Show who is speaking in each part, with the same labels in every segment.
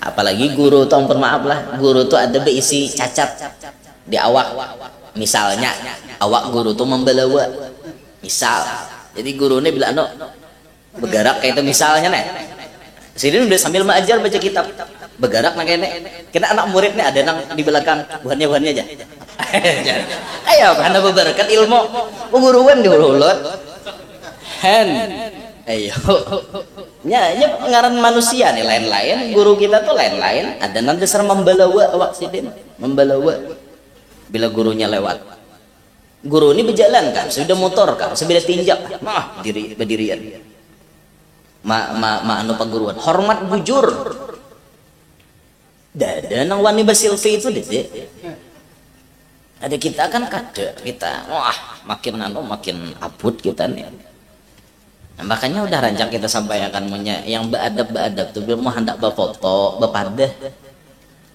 Speaker 1: Apalagi guru tuh, ampun maaf lah, guru tuh ada berisi cacat di awak. Misalnya awak guru tuh membelawa, misal. Jadi guru ini bilang no bergerak kayak itu misalnya nih. Sini udah sambil mengajar baca kitab, bergerak nang kene. Kena anak muridnya ada nang di belakang, buhannya aja. Ayo karena berberkat ilmu penguruan diululot. Hen. Ayo. Nya ngaran manusia nih lain-lain, guru kita tuh lain-lain. Ada nanti dasar membelawa awak sidin, membelawa. Bila gurunya lewat, guru ini berjalan kan, sudah motor kan, sudah tinjak, berdirian. Anu pengguruan, hormat bujur. Dada nang wani basilfi itu dede. Ada kita kan kada, kita makin abut kita nih. Nah, makanya udah rancang kita sampaikan yang beradab tuh mau hendak berfoto, berpadah.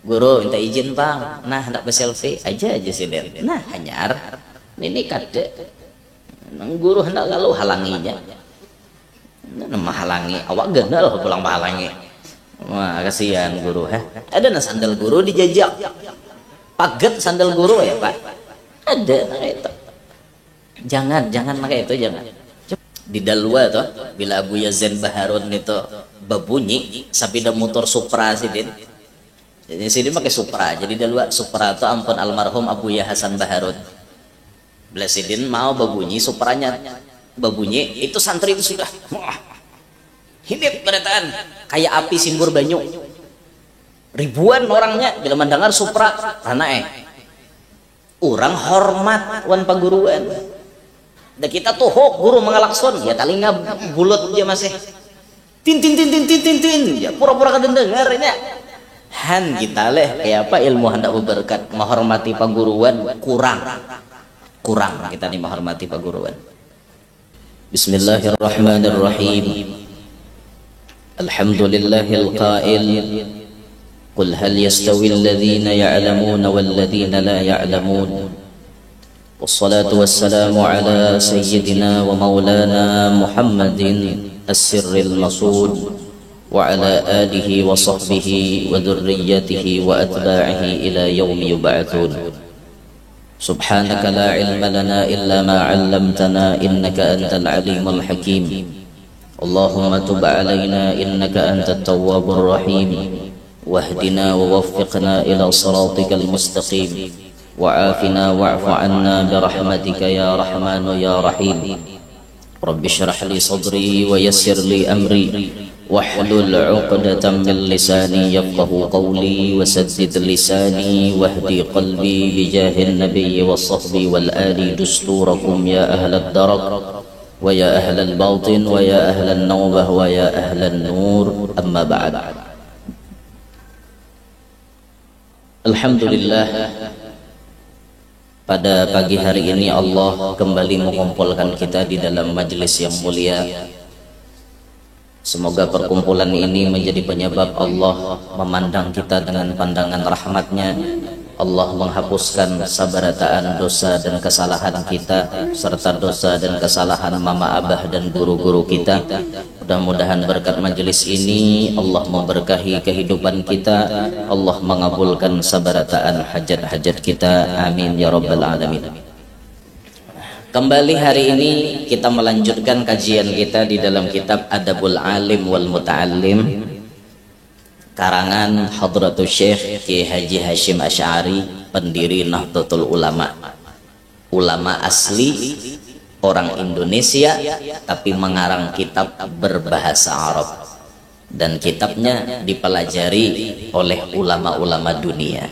Speaker 1: Guru minta izin bang, nah hendak berselfie aja sih Den. Nah hanyar, ini kada. Guru hendak lalu halanginya. Nah menghalangi, awak gendal pulang menghalangi. Wah kasihan guru, Ada nah sandal guru dijajak, paget sandal guru ya pak. Ada kayak itu. Jangan pakai itu jangan. Di Dalwa tuh, bila Abu Yazin Baharun itu berbunyi, sepeda motor Supra sih din. Jadi sini pakai Supra. Jadi Dalwa Supra itu ampun almarhum Abu Ya Hasan Baharun. Bila sidin mau berbunyi, Supranya berbunyi, itu santri itu sudah hidip berataan kayak api simbur banyu. Ribuan orangnya bila mendengar Supra, karena orang hormat wan paguruan. Dan kita tuh guru mengalakson ya talinga bulat dia masih tin ya pura-pura kedendengar ini. Han kita leh kayak apa ilmu hendak berberkat menghormati paguruan kurang kita nih menghormati paguruan. Bismillahirrahmanirrahim. Alhamdulillahil qail qul hal yastawi alladhina ya'lamuna wal ladhina la ya'lamun. والصلاة والسلام على سيدنا ومولانا محمد السر المصون وعلى آله وصحبه وذريته وأتباعه إلى يوم يبعثون. سبحانك لا علم لنا إلا ما علمتنا إنك أنت العليم الحكيم. اللهم تب علينا إنك أنت التواب الرحيم واهدنا ووفقنا إلى صراطك المستقيم وعافنا واعف عنا برحمتك يا رحمن يا رحيم. رب اشرح لي صدري ويسر لي أمري واحلل عقدة من لساني يفقه قولي وسدد لساني واهدي قلبي بجاه النبي والصحب والآل دستوركم يا أهل الدرك ويا أهل الباطن ويا أهل النوبة ويا أهل النور. أما بعد. Alhamdulillah, pada pagi hari ini Allah kembali mengumpulkan kita di dalam majelis yang mulia. Semoga perkumpulan ini menjadi penyebab Allah memandang kita dengan pandangan rahmatnya. Allah menghapuskan sabarataan dosa dan kesalahan kita, serta dosa dan kesalahan mama abah dan guru-guru kita. Mudah-mudahan berkat majelis ini Allah memberkahi kehidupan kita, Allah mengabulkan sabarataan hajat-hajat kita. Amin ya rabbal alamin. Kembali hari ini kita melanjutkan kajian kita di dalam kitab Adabul Alim wal Muta'allim karangan Hadratus Syekh Kiai Haji Hashim Asy'ari, pendiri Nahdlatul Ulama, ulama asli orang Indonesia tapi mengarang kitab berbahasa Arab, dan kitabnya dipelajari oleh ulama-ulama dunia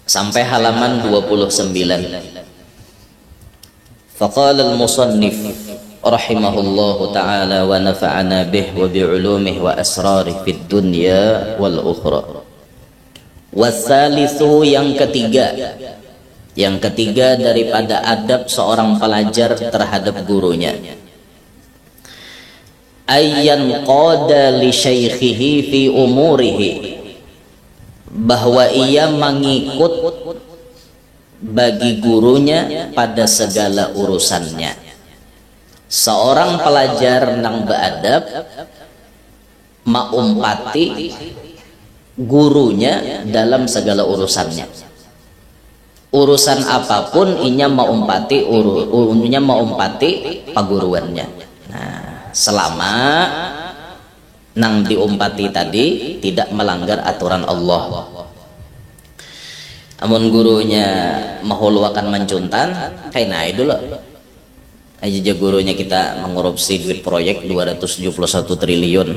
Speaker 1: sampai halaman 29. Faqala al-musannif rahimahullahu ta'ala wa nafa'ana bih wa bi'ulumihi wa asrarih fid dunya wal ukhra. Wassalithu, yang ketiga daripada adab seorang pelajar terhadap gurunya, ayyan qada li syaikhihi fi umurihi, bahwa ia mengikut bagi gurunya pada segala urusannya. Seorang pelajar nang beadab maumpati gurunya dalam segala urusannya. Urusan apapun inya maumpati urunya maumpati paguruannya. Nah, selama nang diumpati tadi tidak melanggar aturan Allah. Amun gurunya mahuluakan mencuntan kayak naik dulu aja gurunya kita mengorupsi duit proyek 271 triliun.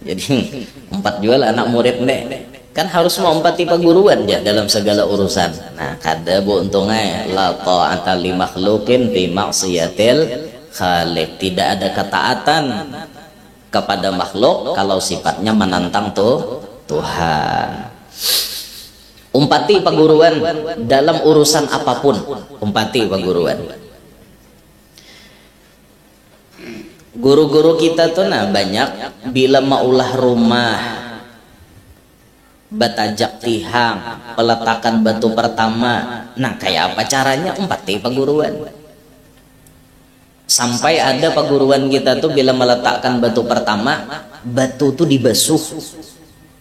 Speaker 1: Jadi 4 jual anak murid nih kan harus mempati paguruan ya dalam segala urusan. Nah, kada bu untungnya la ta'ata li makhluqin fi maksiatil khaliq. Tidak ada ketaatan kepada makhluk kalau sifatnya menantang Tuhan. Umpati paguruan dalam urusan apapun, umpati paguruan. Guru-guru kita tuh nah banyak bila maulah rumah batajak tihang, peletakan batu pertama. Nah, kayak apa caranya? Umpati paguruan. Sampai ada paguruan kita tuh bila meletakkan batu pertama, batu tuh dibasuh,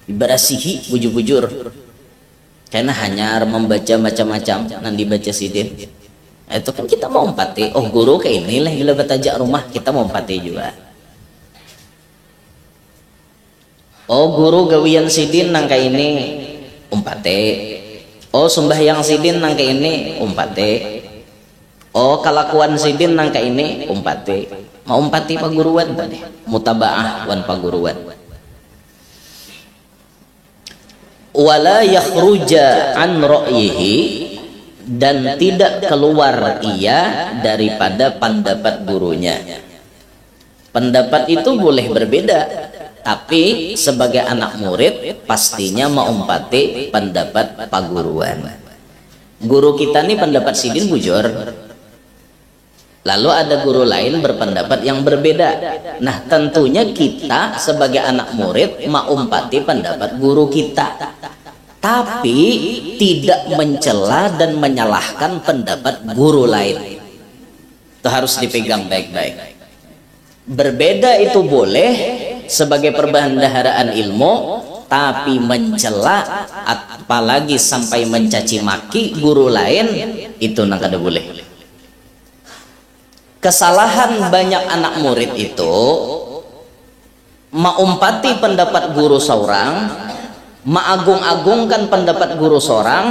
Speaker 1: diberasihi bujur-bujur. Karena hanya membaca macam-macam, nanti baca sidin. Itu kan kita mau umpati. Oh, guru kayak inilah bila batajak rumah, kita mau umpati juga. Oh, guru gawian sidin nang kayak ini umpate. Oh, sembahyang sidin nang kayak ini umpate. Oh, kelakuan sidin nang kayak ini umpate. Mau umpati paguruan tadi. Mutabaah wan paguruan. Wala yakhruja an ra'yihi, dan tidak keluar ia daripada pendapat gurunya. Pendapat itu boleh berbeda, tapi sebagai anak murid pastinya maumpati pendapat paguruan. Guru kita nih pendapat sidin bujur, lalu ada guru lain berpendapat yang berbeda. Nah, tentunya kita sebagai anak murid maumpati pendapat guru kita, tapi tidak mencela dan menyalahkan pendapat guru lain. Itu harus dipegang baik-baik. Berbeda itu boleh sebagai perbendaharaan ilmu, tapi mencela apalagi sampai mencaci maki guru lain itu nang kada boleh. Kesalahan banyak anak murid itu maumpati pendapat guru seorang, maagung-agungkan pendapat guru seorang,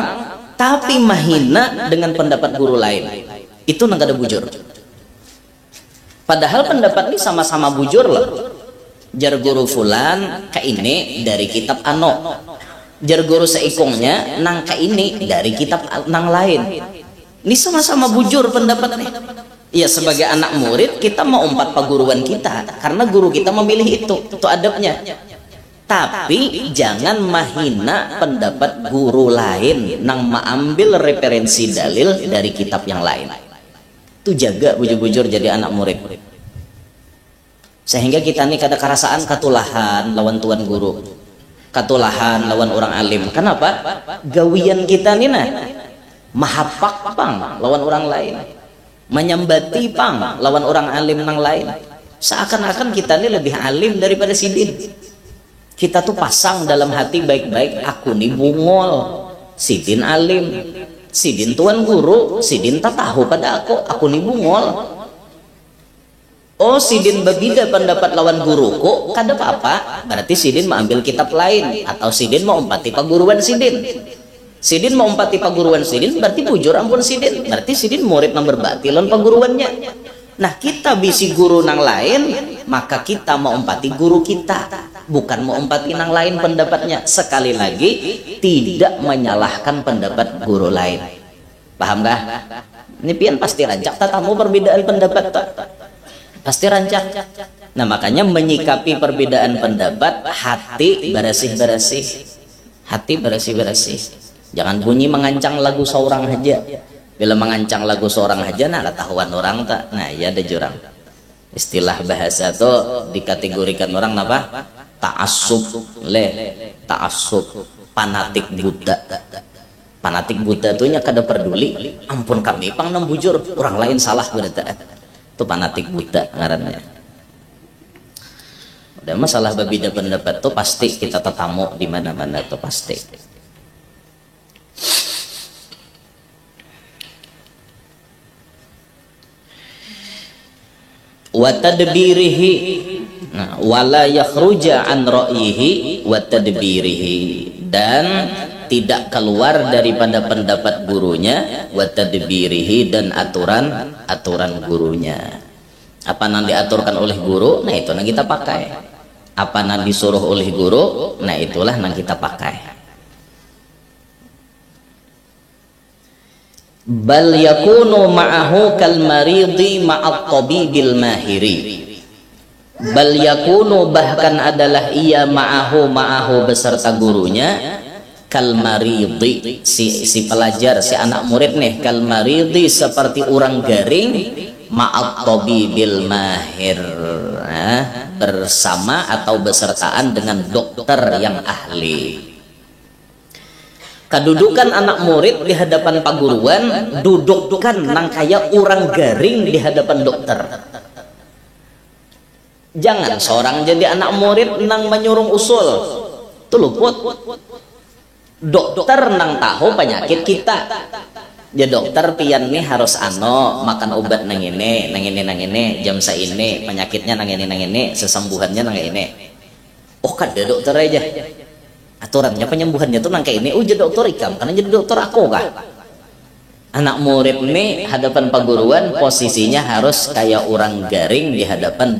Speaker 1: tapi mahina dengan pendapat guru lain. Itu nang kada bujur. Padahal pendapat ini sama-sama bujur loh. Jar guru fulan ka ini dari kitab ano, jar guru seikungnya nang ka ini dari kitab nang lain. Ini sama-sama bujur pendapatnya. Ya, sebagai anak murid kita mau umpat paguruan kita karena guru kita memilih itu adabnya. Tapi jangan mahina pendapat guru lain nang mengambil referensi dalil dari kitab yang lain. Itu jaga bujur-bujur jadi anak murid. Sehingga kita nih kada kerasaan katulahan lawan tuan guru, katulahan lawan orang alim. Kenapa? Gawian kita nih nah mahapak pang lawan orang lain, menyambati pang lawan orang alim nang lain. Seakan-akan kita nih lebih alim daripada sidin. Kita tuh pasang dalam hati baik-baik, aku nih bungol, sidin alim, sidin tuan guru, sidin tak tahu pada aku nih bungol. Oh, sidin berbeda pendapat lawan guruku, kada apa-apa. Berarti sidin mengambil kitab lain, atau sidin mau umpati paguruan sidin. Sidin mau umpati paguruan sidin, berarti bujur ampun sidin. Berarti sidin murid nang berbatilan paguruannya. Nah, kita bisi guru nang lain, maka kita mau umpati guru kita, bukan mau umpati nang lain pendapatnya. Sekali lagi, tidak menyalahkan pendapat guru lain. Paham gak? Ini pian pasti rancak tatamu perbedaan pendapat pasti rancak. Nah, makanya menyikapi perbedaan pendapat, hati bersih-bersih, hati bersih-bersih. Jangan bunyi mengancang lagu seorang aja. Bila mengancang lagu seorang aja, nah ketahuan orang tak. Nah, ya ada jurang. Istilah bahasa tuh dikategorikan orang apa? Ta'assub, ta'assub, fanatik buta. Fanatik buta tuh nya kada peduli. Ampun kami pang nem bujur, orang lain salah berita. Itu fanatik buta ngarannya. Dan masalah berbeda pendapat tuh pasti kita tetamu di mana-mana tuh pasti. Wa tadbirihi, nah, wala yakhruja an ra'yihi wa tadbirihi, dan tidak keluar daripada pendapat gurunya, wa tadbirihi, dan aturan gurunya. Apa yang diaturkan oleh guru, nah itu yang kita pakai. Apa yang disuruh oleh guru, nah itulah yang kita pakai. Bal yakunu ma'ahu kal maridi ma'at tabibil mahiri. Bal yakunu, bahkan adalah ia ma'ahu beserta gurunya, kal maridi, si pelajar, si anak murid nih, kal maridi, seperti orang garing, ma'at tabibil mahir, bersama atau besertaan dengan dokter yang ahli. Kedudukan anak murid di hadapan Pak Guruan, dudukkan nang kaya orang garing di hadapan dokter. Jangan seorang jadi anak murid nang menyurung usul, itu luput. Dokter nang tahu penyakit kita. Ya dokter pian nih harus makan obat nang ini, jam ini, penyakitnya nang ini, sesembuhannya nang ini. Oh kada dokter aja. Aturannya penyembuhannya tuh nang kayak ini. Oh jadi dokter ikam, karena jadi dokter aku kah? Anak murid nih hadapan Pak Guruan posisinya harus kayak orang garing di hadapan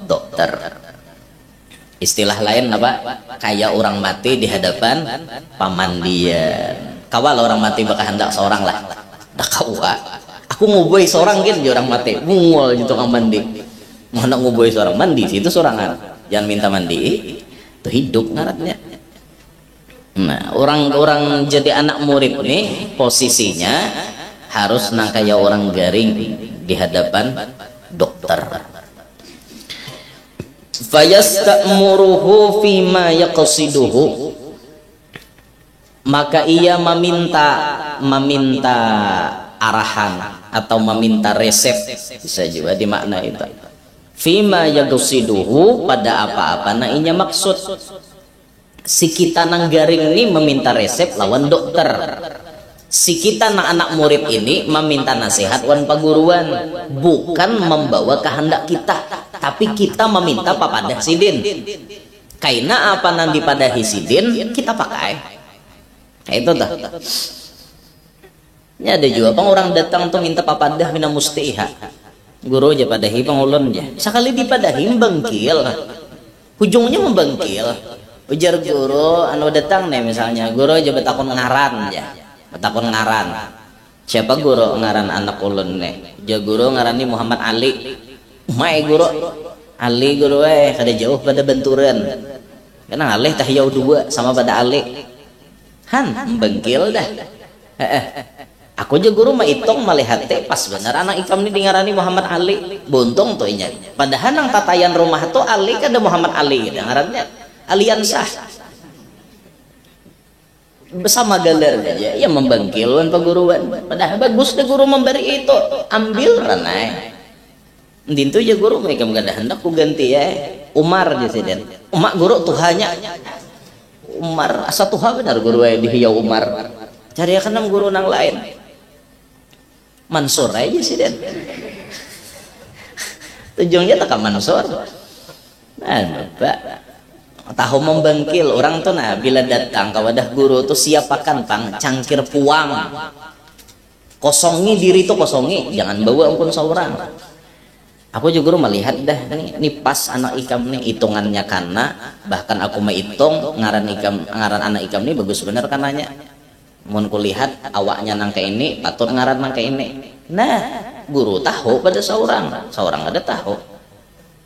Speaker 1: dokter. Istilah lain apa? Kayak orang mati di hadapan pamandian. Kawal orang mati bakal hendak seorang lah. Dah kau aku nguboi seorang gitu orang mati. Mungol gitu tukang mandi. Mau hendak nguboi seorang mandi situ seorang. Jangan minta mandi. Itu hidup ngaratnya. Nah, orang-orang jadi anak murid nih posisinya harus nang kayak orang garing di hadapan dokter. Fayastamuruhu fima yaqsiduhu, maka ia meminta arahan atau meminta resep, bisa juga dimakna itu. Fima yaqsiduhu, pada apa-apa nah inya maksud. Si kita nang garing ini meminta resep lawan dokter. Si kita nang anak murid ini meminta nasihat wan paguruan, bukan membawa kehendak kita, tapi kita meminta papadah sidin. Kaina apa nang dipadahi sidin kita pakai. Kayak itu dah. Ini ada juga pang orang datang tuh minta papadah mina mustiha. Guru aja padahi pangulun aja. Sekali dipadahi bengkil. Ujungnya membengkil. Ujar guru anu datang nih misalnya, guru aja betakun ngaran ya. Betakun ngaran. Siapa guru ngaran anak ulun nih? Ja guru ngarani Muhammad Ali. Mai guru Ali guru kada jauh pada benturan. Karena Ali tah jauh dua sama pada Ali. Han bengkil dah. Aku aja guru mah hitung melihat teh pas bener anak ikam ini dingarani Muhammad Ali. Buntung tuh inya. Padahal nang tatayan rumah tuh Ali kada Muhammad Ali ngarannya. Aliansah bersama galer aja ya membangkilkan peguruan. Padahal bagus deh guru memberi itu, ambil ranai dintu ya guru mereka gak ada hendak ku ganti ya Umar jasiden umak guru tuhanya Umar asa tuha benar guru di hiau Umar cari akan guru nang lain Mansur aja jasiden tujuannya tak Mansur nah bapak tahu membangkil orang tuh nah bila datang ke wadah guru tuh siapakan pang cangkir puang, kosongi diri tuh kosongi, jangan bawa ampun seorang. Aku juga guru melihat dah nih pas anak ikam nih hitungannya karena bahkan aku mau hitung ngaran anak ikam nih bagus bener kananya. Mun kulihat awaknya nang kayak ini patut ngaran nang kayak ini. Nah guru tahu pada seorang ada tahu.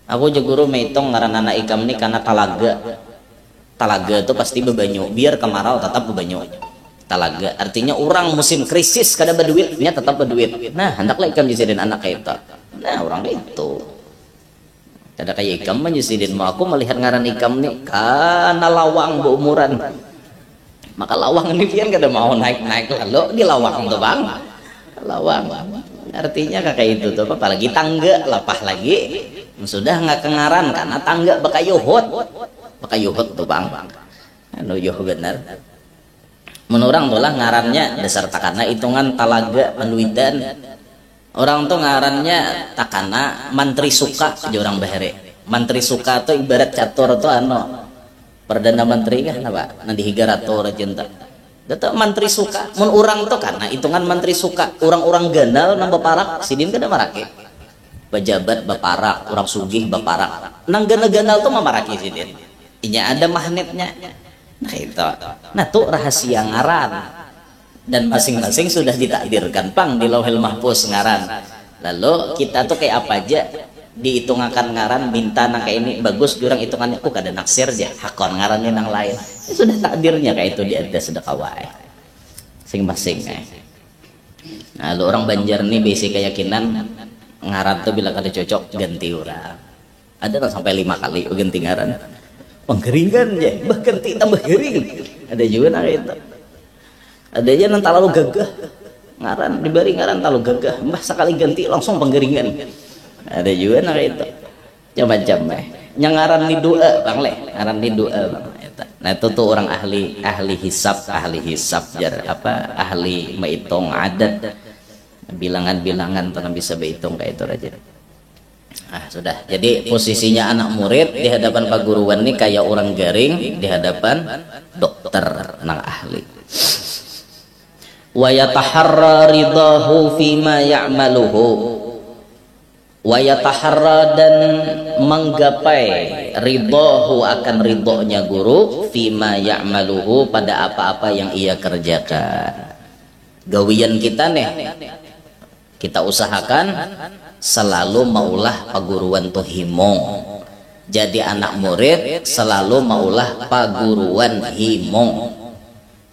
Speaker 1: Aku juga guru menghitung ngaran anak ikam ini karena talaga itu pasti bebanyu biar kemarau tetap bebanyu talaga artinya orang musim krisis kada berduitnya tetap berduit. Nah hendaklah ikam jadi anak kayak itu. Nah orang itu kada kayak ikam menjadi mau aku melihat ngaran ikam nih karena lawang beumuran maka lawang ini pian kada mau naik lalu di lawang tuh bang lawang artinya kayak itu tuh apalagi tangga lapah lagi sudah nggak kengaran karena tangga bakayuhut tuh bang anu yuh bener menurang tuh lah ngarannya dasar takana hitungan talaga penuidan orang tuh ngarannya takana mantri suka aja orang bahere mantri suka tuh ibarat catur tuh anu perdana menteri kan apa nanti higarator cinta data mantri suka mun urang tuh karena hitungan mantri suka orang-orang ganal nambah parak sidin kada marake pejabat baparak orang sugih baparak nang ganal tuh mamaraki sidin inya ada magnetnya nah itu nah tuh rahasia ngaran dan masing-masing sudah ditakdirkan pang di lauhil mahfuz ngaran lalu kita tuh kayak apa aja dihitungakan ngaran minta nang kayak ini bagus jurang hitungannya aku kada naksir aja hakon ngarannya nang lain ya, sudah takdirnya kayak itu di atas sedekah wae masing-masing nah lu orang Banjar nih basic keyakinan ngaran tuh bila kada cocok ganti orang ada kan sampai 5 kali ganti ngaran penggeringan ya ganti tambah gering ada juga nah itu ada aja nang terlalu gagah ngaran diberi ngaran terlalu gagah mbah sekali ganti langsung penggeringan ada juga nah itu macam-macam nyangaran di doa bang le ngaran di doa bang nah itu tuh orang ahli hisab jar apa ahli menghitung adat bilangan-bilangan tanah bisa berhitung kayak itu aja nah sudah jadi posisinya anak murid di hadapan Pak Guruan nih kayak orang garing di hadapan dokter nang ahli wa yataharra ridahu fima ya'maluhu wa yataharra dan menggapai ridahu akan ridhonya guru fima ya'maluhu pada apa-apa yang ia kerjakan gawian kita nih kita usahakan selalu maulah paguruan tuh himong jadi anak murid selalu maulah paguruan himong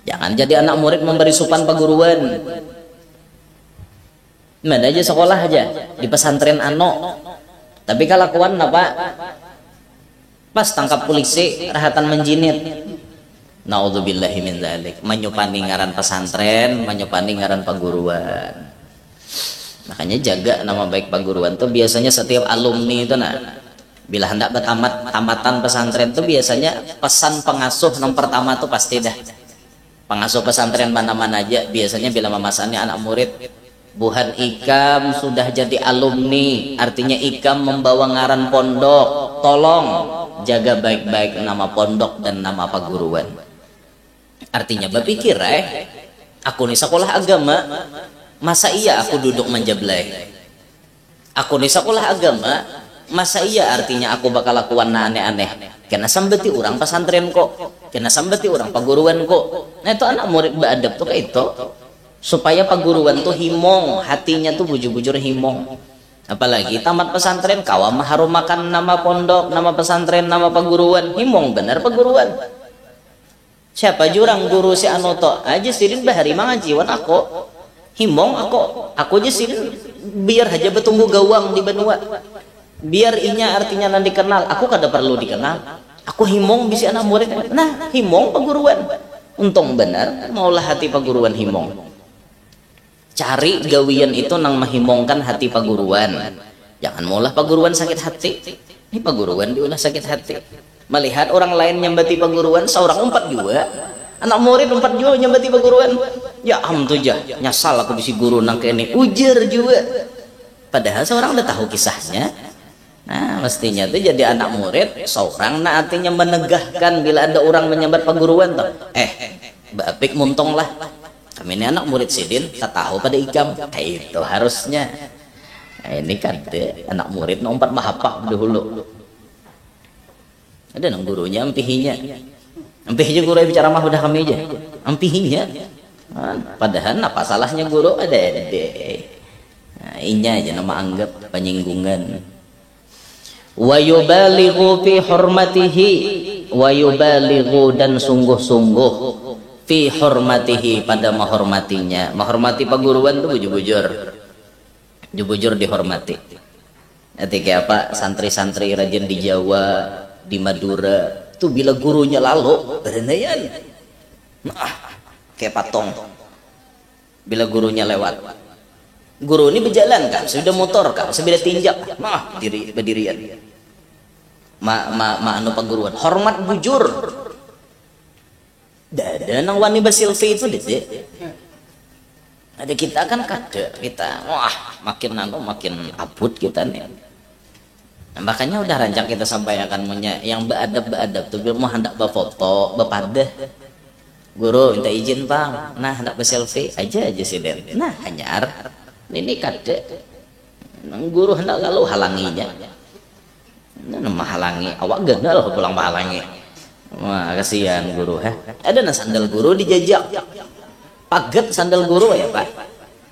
Speaker 1: jangan jadi anak murid memberi supan paguruan mana aja sekolah aja di pesantren ano tapi kelakuan apa pas tangkap polisi rahatan menjinit naudzubillahi min dzalik menyupani ngaran pesantren menyupani ngaran paguruan makanya jaga nama baik paguruan tuh biasanya setiap alumni itu nah bila hendak tamatan pesantren tuh biasanya pesan pengasuh nomor pertama tuh pasti dah pengasuh pesantren mana-mana aja biasanya bila memasannya anak murid buhan ikam sudah jadi alumni artinya ikam membawa ngaran pondok tolong jaga baik-baik nama pondok dan nama paguruan artinya berpikir aku nih sekolah agama masa iya aku duduk menjablay aku di sekolah agama masa iya artinya aku bakal lakukan aneh-aneh kena sambeti orang pesantren kok kena sambeti orang paguruan kok nah itu anak murid beradab tuh kayak itu supaya paguruan tuh himong hatinya tuh bujur-bujur himong apalagi tamat pesantren kawam harum makan nama pondok nama pesantren nama paguruan himong benar paguruan siapa jurang guru si anoto aja sirin bahari mangajiwan aku himong aku aja sih biar aja betunggu gawang di benua biar inya artinya nanti kenal aku kada perlu dikenal aku himong bisa anak murid nah himong paguruan untung benar maulah hati paguruan himong cari gawian itu nang mahimongkan hati paguruan jangan maulah paguruan sakit hati ini paguruan diulah sakit hati melihat orang lain nyambati paguruan seorang 4 juga anak murid 4 juga nyambati paguruan ya tuh nyasal aku bisi guru nang kene ujar juga padahal seorang udah tahu kisahnya nah mestinya tuh jadi anak murid seorang nah artinya menegahkan bila ada orang menyambat paguruan tuh bapik muntong lah kami ini anak murid sidin tak tahu pada ikam kayak itu harusnya nah, ini kan anak murid nomor mahapak dahulu ada nang gurunya ampihinya ampih aja guru bicara mah udah kami aja ampihinya padahal apa salahnya guru ada nah, inya aja nama anggap penyinggungan wa yubalighu fi hurmatihi wa yubalighu dan sungguh-sungguh fi hurmatihi pada menghormatinya menghormati paguruan tuh bujur dihormati nanti kayak apa santri-santri rajin di Jawa di Madura tuh bila gurunya lalu berenayan nah kayak patong bila gurunya lewat Guru ini berjalan kah, sudah motor kah, sudah tinjak, mah diri berdirian. Anu pengguruan, hormat bujur. Dada nang wani basilfi itu deh. Ada kita kan kada, kita wah makin makin abut kita nih. Nah, makanya udah rancang kita sampaikan yang beradab tuh mau hendak berfoto, berpadah. Guru minta izin bang, nah hendak berselfie aja sih Den. Nah hanyar, ini kada. Nang guru hendak kalau halanginya. Nah menghalangi, awak gagal pulang menghalangi. Wah kasihan guru Ada sandal guru dijajak. Paget sandal guru ya Pak.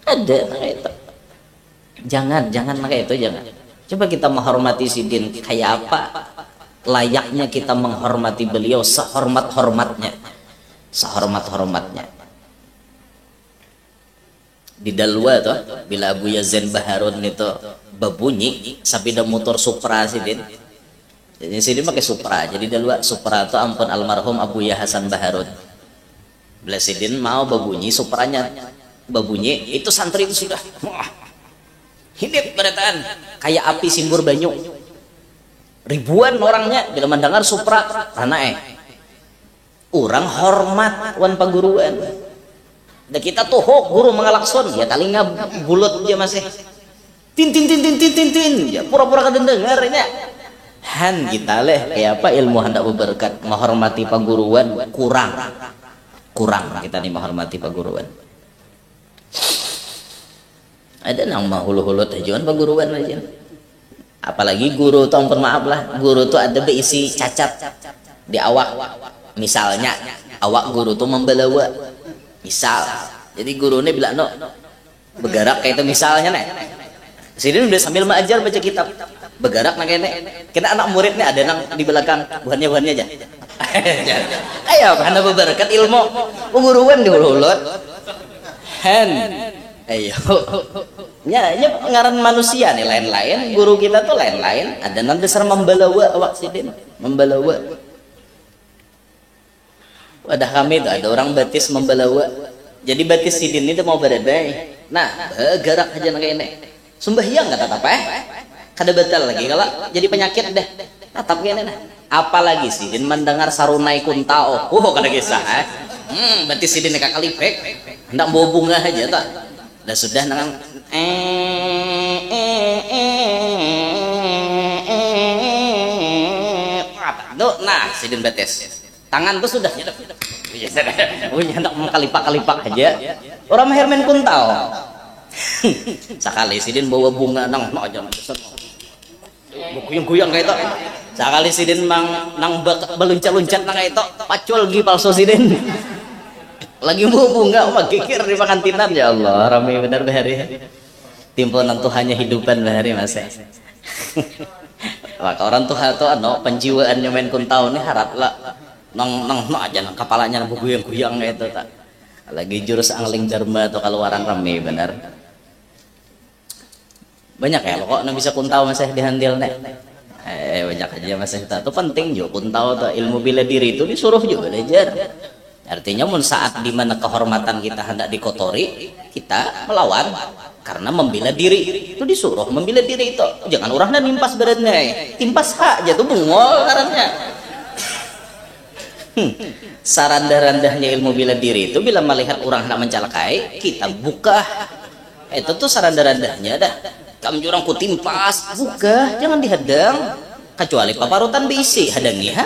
Speaker 1: Ada kayak itu. Jangan kayak itu jangan. Coba kita menghormati Sidin kayak apa layaknya kita menghormati beliau sehormat-hormatnya. Di Dalwa tuh bila Abu Yazin Baharun itu berbunyi sapida motor Supra Sidin. Jadi Sidin pakai Supra. Jadi Dalwa Supra itu ampun almarhum Abu Ya Hasan Baharun. Bila Sidin mau berbunyi Supranya berbunyi itu santri itu sudah hidup berataan kayak api simbur banyu. Ribuan orangnya bila mendengar Supra tanah orang hormat wan paguruan. Dan kita tuh guru mengalakson ya talinga bulut dia masih tin ya pura-pura kada dengarnya. Han kita kayak apa ilmu hendak berberkat menghormati paguruan kurang kita nih menghormati paguruan. Ada nang mahulu-hulu tujuan paguruan aja. Apalagi guru tuh ampun maaf lah, guru tuh ada berisi cacat di awak. Misalnya awak guru tuh membelawa. Misal. Jadi gurunya bilang no bergerak kayak itu misalnya nih. Sini udah sambil mengajar baca kitab. Bergerak nang kene. Kita anak muridnya ada nang di belakang buhannya aja. Ayo karena berberkat ilmu paguruan diulut. Ayo ya ngaran manusia nih lain-lain, guru kita tuh lain-lain. Ada nang dasar membelawa awak Sidin membelawa. Wadah kami tuh ada orang batis membelawa. Jadi batis Sidin itu mau beredai. Nah gerak aja nang ini sembahyang kata apa kada batal lagi kalau jadi penyakit deh tatap kene nah. Apalagi Sidin mendengar sarunai kuntao kada kisah batis Sidin kakali pek hendak bawa bunga aja tak. Dan sudah nang nah Sidin betes tangan tuh sudah hendak mengkalipak aja orang mahir main kuntau sekali Sidin bawa bunga nang aja guyang kayak itu sekali Sidin nang beluncat-luncat nang itu pacul gi palsu Sidin lagi mau bunga mah kikir di pengantinan. Ya Allah ramai benar bahari timponan Tuhannya hidupan bahari mas maka orang Tuhan tuh penjiwaannya main kuntau nih harap lah nang aja nang kepalanya guyang kayak itu tak lagi jurus angling dharma atau kalau orang ramai benar banyak ya lo kok bisa kuntau masih dihandil nih banyak aja masih itu penting juga kuntau tuh ilmu bela diri itu disuruh juga belajar. Artinya saat dimana kehormatan kita hendak dikotori kita melawan karena membela diri itu disuruh membela diri itu jangan orang dan nimpas beratnya timpas hak jatuh bungol karena saranda-randahnya ilmu bela diri itu bila melihat orang hendak mencelakai kita buka itu tuh saranda-randahnya dah kamu jurang ku timpas buka jangan dihadang kecuali paparutan bisi hadangi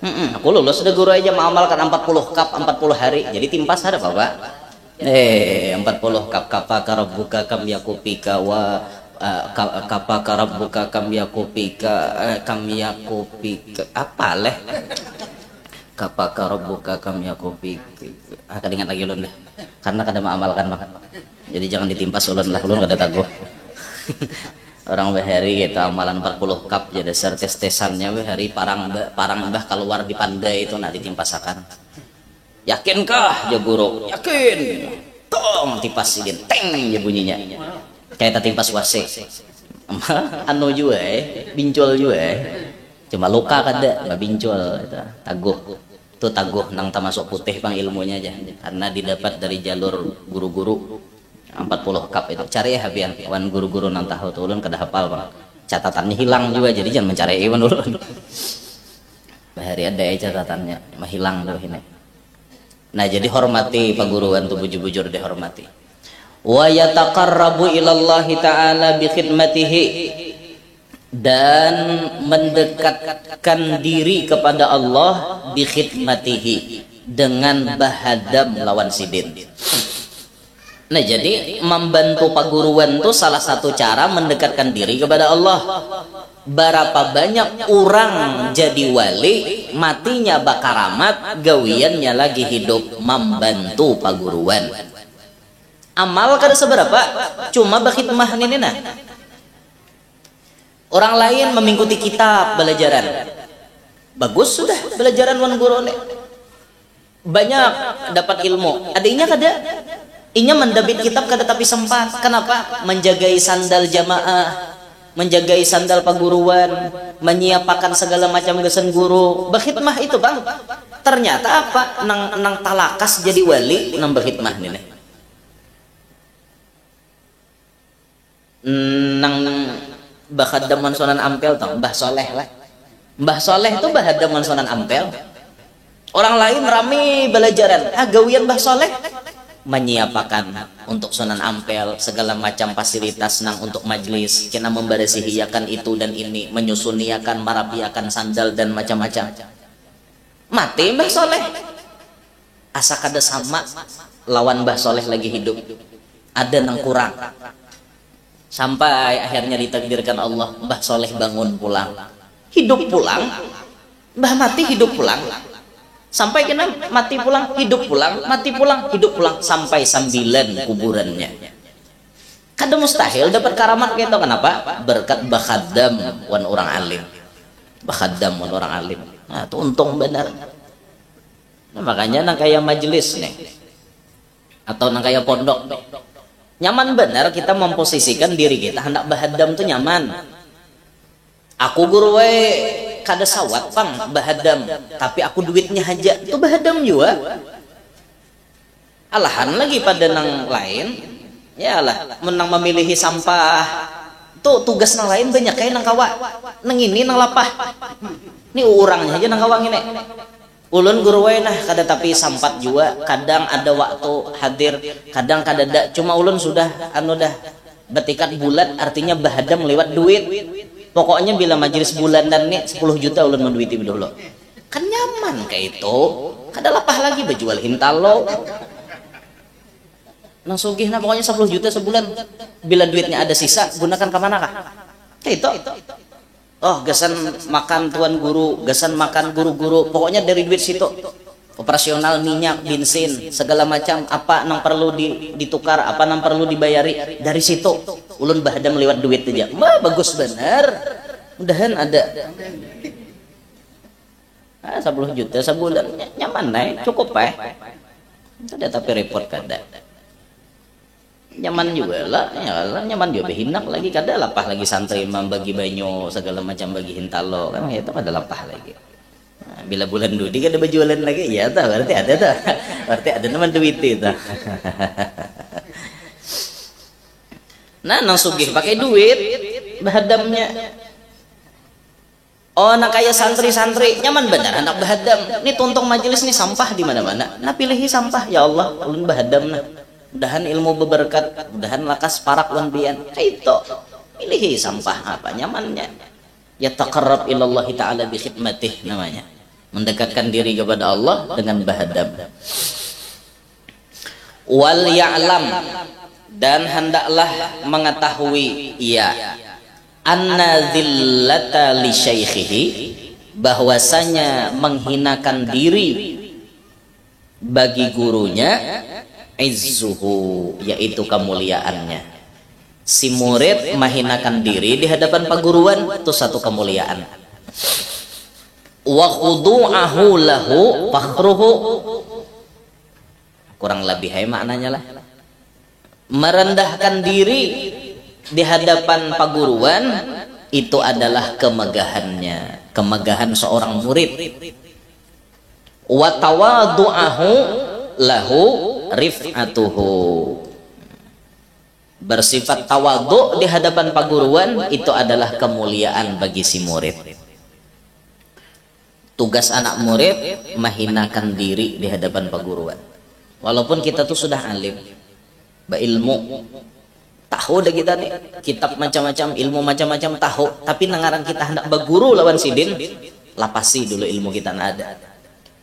Speaker 1: aku lulus udah guru aja mengamalkan 40 kap 40 hari jadi timpas ada Bapak 40 kap kapa karabuka kam yakupika wa kapa karabuka kam yakupika apa leh kapa karabuka kam yakupika akan ingat lagi ulun deh karena kadang mengamalkan makan jadi jangan ditimpas ulun lah ulun kada taguh orang behari gitu amalan 40 kap jadi tes-tesannya behari parang mbah keluar di pandai itu nanti timpasakan yakinkah ya guru yakin tong tipas Sidin teng ya bunyinya kayak timpas wase anu juga bincul juga cuma luka kada nggak bincul itu taguh nang tamasuk putih bang ilmunya aja karena didapat dari jalur guru-guru 40 cup itu cari ya habian wan guru-guru nang tahu tuh ulun kada hafal bang catatannya hilang juga jadi jangan mencari iwan ulun bahari ada ya catatannya mah hilang tuh ini. Nah jadi hormati paguruan tuh bujur-bujur dihormati. Wa yataqarrabu ilallahi ta'ala bi khidmatihi, dan mendekatkan diri kepada Allah bi khidmatihi, dengan bahadam lawan sidin. Nah jadi membantu paguruan itu salah satu cara mendekatkan diri kepada Allah. Berapa banyak orang jadi wali matinya bakaramat, gawiannya lagi hidup membantu paguruan. Amal kada seberapa, cuma berkhidmah ini nah. Orang lain mengikuti kitab belajaran, bagus sudah belajaran wan guru banyak dapat ilmu. Adanya kada, inya mendabit kitab kada tapi sempat. Kenapa? Menjagai sandal jamaah, menjagai sandal paguruan, menyiapakan segala macam gesen guru. Berkhidmah itu bang. Ternyata apa? Nang talakas jadi wali nang berkhidmah nih. Nang bahadaman Sunan Ampel tau, Mbah Soleh lah. Mbah Soleh itu bahadaman Sunan Ampel. Orang lain rame belajaran, gawian Mbah Soleh menyiapakan untuk Sunan Ampel segala macam fasilitas nang untuk majlis, kena memberesihiakan itu dan ini, menyusuniakan, merapiakan sandal dan macam-macam. Mati Mbah Soleh. Asa kada sama lawan Mbah Soleh lagi hidup. Ada nang kurang. Sampai akhirnya ditakdirkan Allah, Mbah Soleh bangun pulang, hidup pulang, Mbah mati hidup pulang, sampai kena mati pulang, hidup pulang, mati pulang, hidup pulang, sampai 9 kuburannya. Kada mustahil dapat karamat gitu. Kenapa? Berkat bakhadam wan orang alim, bakhadam wan orang alim. Nah itu untung benar. Nah, makanya nang kaya majelis nih, atau nang kaya pondok, nyaman benar kita memposisikan diri kita hendak bahadam tuh nyaman. Aku guru kada sawat pang bahadam, tapi aku duitnya aja itu bahadam juga. Alahan lagi pada nang lain, ya lah menang memilihi sampah tuh tugas nang lain banyak kayak nang kawa, nang ini nang lapah, ini orangnya aja nang kawang ini. Ulun guru nah kada tapi sampat juga, kadang ada waktu hadir, kadang kada ada. Cuma ulun sudah dah betikat bulat, artinya bahadam lewat duit. Pokoknya bila majelis bulanan nih 10 juta ulun menduiti dulu. Kan nyaman kayak itu. Kada lapah lagi berjual hintalo. Nang sugih nah pokoknya 10 juta sebulan. Bila duitnya ada sisa, gunakan ke mana kah? Kayak itu. Oh, gasan makan tuan guru, gasan makan guru-guru, pokoknya dari duit situ. Operasional minyak, bensin, segala macam apa nang perlu ditukar, apa nang perlu dibayari dari situ. Ulun bahadam lewat duit aja. Wah, bagus bener. Mudahan ada. 10 juta sebulan nyaman naik, cukup Ada tapi repot kada. Nyaman juga lah, ya nyaman juga behinak lagi kada lapah lagi santri membagi banyu segala macam bagi hintalo kan itu kada lapah lagi. Nah, bila bulan dudi kada berjualan lagi ya tahu berarti ada tuh. Berarti ada nama duit itu. Nah, nang sugih pakai duit bahadamnya. Oh, nak kayak santri-santri nyaman benar anak bahadam. Ini tuntung majelis nih sampah di mana-mana. Nah, pilihi sampah ya Allah, ulun bahadam nah. Mudahan ilmu berberkat, mudahan lakas parak wan bian. Itu pilih sampah apa nyamannya. Ya taqarrab ilallahi ta'ala bi khidmatih namanya. Mendekatkan diri kepada Allah dengan bahadam. Wal ya'lam, dan hendaklah mengetahui ia anna dzillata li syaikhihi, bahwasanya menghinakan diri bagi gurunya izzuhu, yaitu kemuliaannya. Si murid menghinakan diri di hadapan paguruan itu satu kemuliaan. Wa khudu'ahu lahu fakhruhu, kurang lebih maknanya lah. Merendahkan diri di hadapan paguruan itu adalah kemegahannya, kemegahan seorang murid. Wa tawadu'ahu lahu rif'atuhu, bersifat tawadhu di hadapan paguruan itu adalah kemuliaan bagi si murid. Tugas anak murid menghinakan diri di hadapan paguruan. Walaupun kita tuh sudah alim, berilmu, tahu dah kita nih, kitab macam-macam, ilmu macam-macam tahu, tapi nangaran kita hendak berguru lawan sidin, lapasi dulu ilmu kita ada.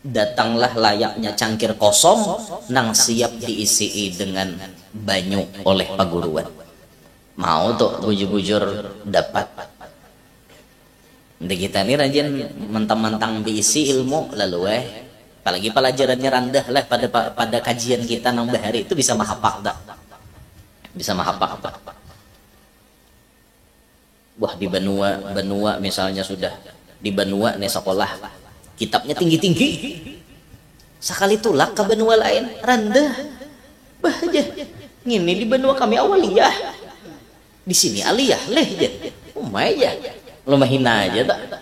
Speaker 1: Datanglah layaknya cangkir kosong nang siap diisi dengan banyu oleh paguruan. Mau tuh bujur-bujur dapat. Nanti kita ini rajin mentang-mentang diisi ilmu lalu apalagi pelajarannya rendah lah pada kajian kita nang bahari itu bisa mahapak tak? Bisa mahapak apa? Wah di benua misalnya sudah di benua nih sekolah kitabnya tinggi-tinggi. Sekali tulak ke benua lain rendah. Bah aja. Ini di benua kami awaliyah. Di sini aliyah leh aja. Ya. Lo mahina aja tak.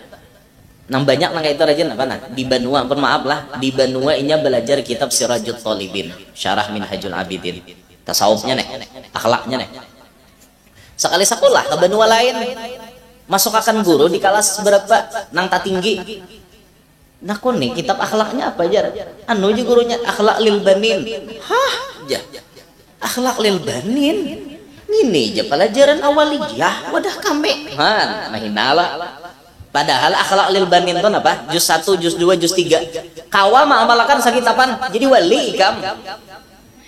Speaker 1: Nang banyak nang itu rajin apa nah? Di benua, pun maaf lah, di benua inya belajar kitab Sirajut Thalibin, Syarah Minhajul Abidin. Tasawufnya nih, akhlaknya nih. Sekali sekolah ke benua lain, masuk akan guru di kelas berapa nang tak tinggi. Nah kok nih kitab akhlaknya apa aja? Anu aja gurunya akhlak lil banin. Hah? Ya. Akhlak lil banin. Ini aja pelajaran awaliyah wadah kami. Han, mahinala. Padahal akhlak lil banin itu apa? Juz 1, juz 2, juz 3. Kawa ma'amalakan sakitapan jadi wali ikam.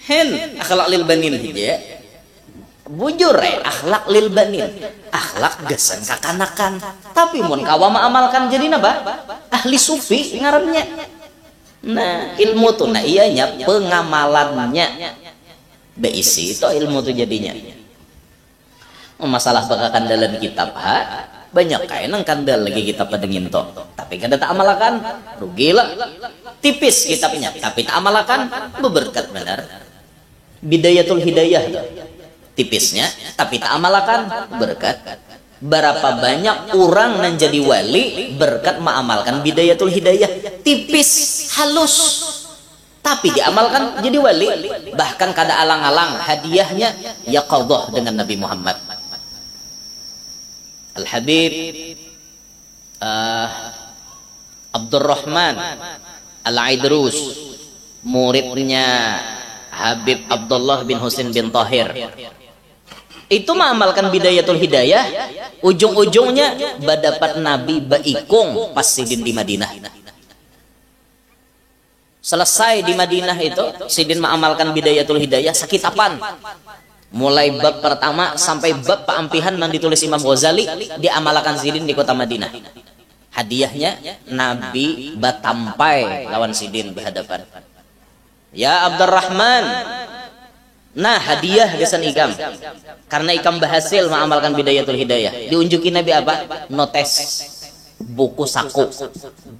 Speaker 1: Hen, akhlak lil banin aja. Bujur akhlak lil banin. Akhlak gesan kakanakan. Tapi mun kawa ma'amalkan jadi napa? Ahli sufi ngarannya. Nah, ilmu tuh nah iyanya pengamalannya. Beisi itu ilmu tuh jadinya. Masalah bakakan dalam kitab banyak kain nang kandal lagi kitab padengin to. Tapi kada tak amalakan, rugilah. Tipis kitabnya, tapi tak amalakan, berberkat benar. Bidayatul Hidayah tuh. Tipisnya, tapi tak amalakan, berkat. Berapa banyak orang yang jadi wali berkat mengamalkan Bidayatul Hidayah. Tipis, halus, tapi diamalkan jadi wali. Bahkan kada alang-alang hadiahnya ya qadhah dengan Nabi Muhammad. Al-Habib Abdurrahman Al-Aidrus, muridnya Habib Abdullah bin Husain bin Tahir, itu mengamalkan Bidayatul Hidayah. Ujung-ujungnya badapat Nabi baikung pas sidin di Madinah. Selesai di Madinah itu sidin mengamalkan Bidayatul Hidayah sakitapan. Mulai bab pertama sampai bab peampihan yang ditulis Imam Ghazali diamalkan sidin di kota Madinah. Hadiahnya Nabi batampai lawan sidin berhadapan. Ya Abdurrahman, nah hadiah gesan ikam karena ikam berhasil mengamalkan Bidayatul Hidayah. Diunjukin Nabi apa? Notes, buku saku,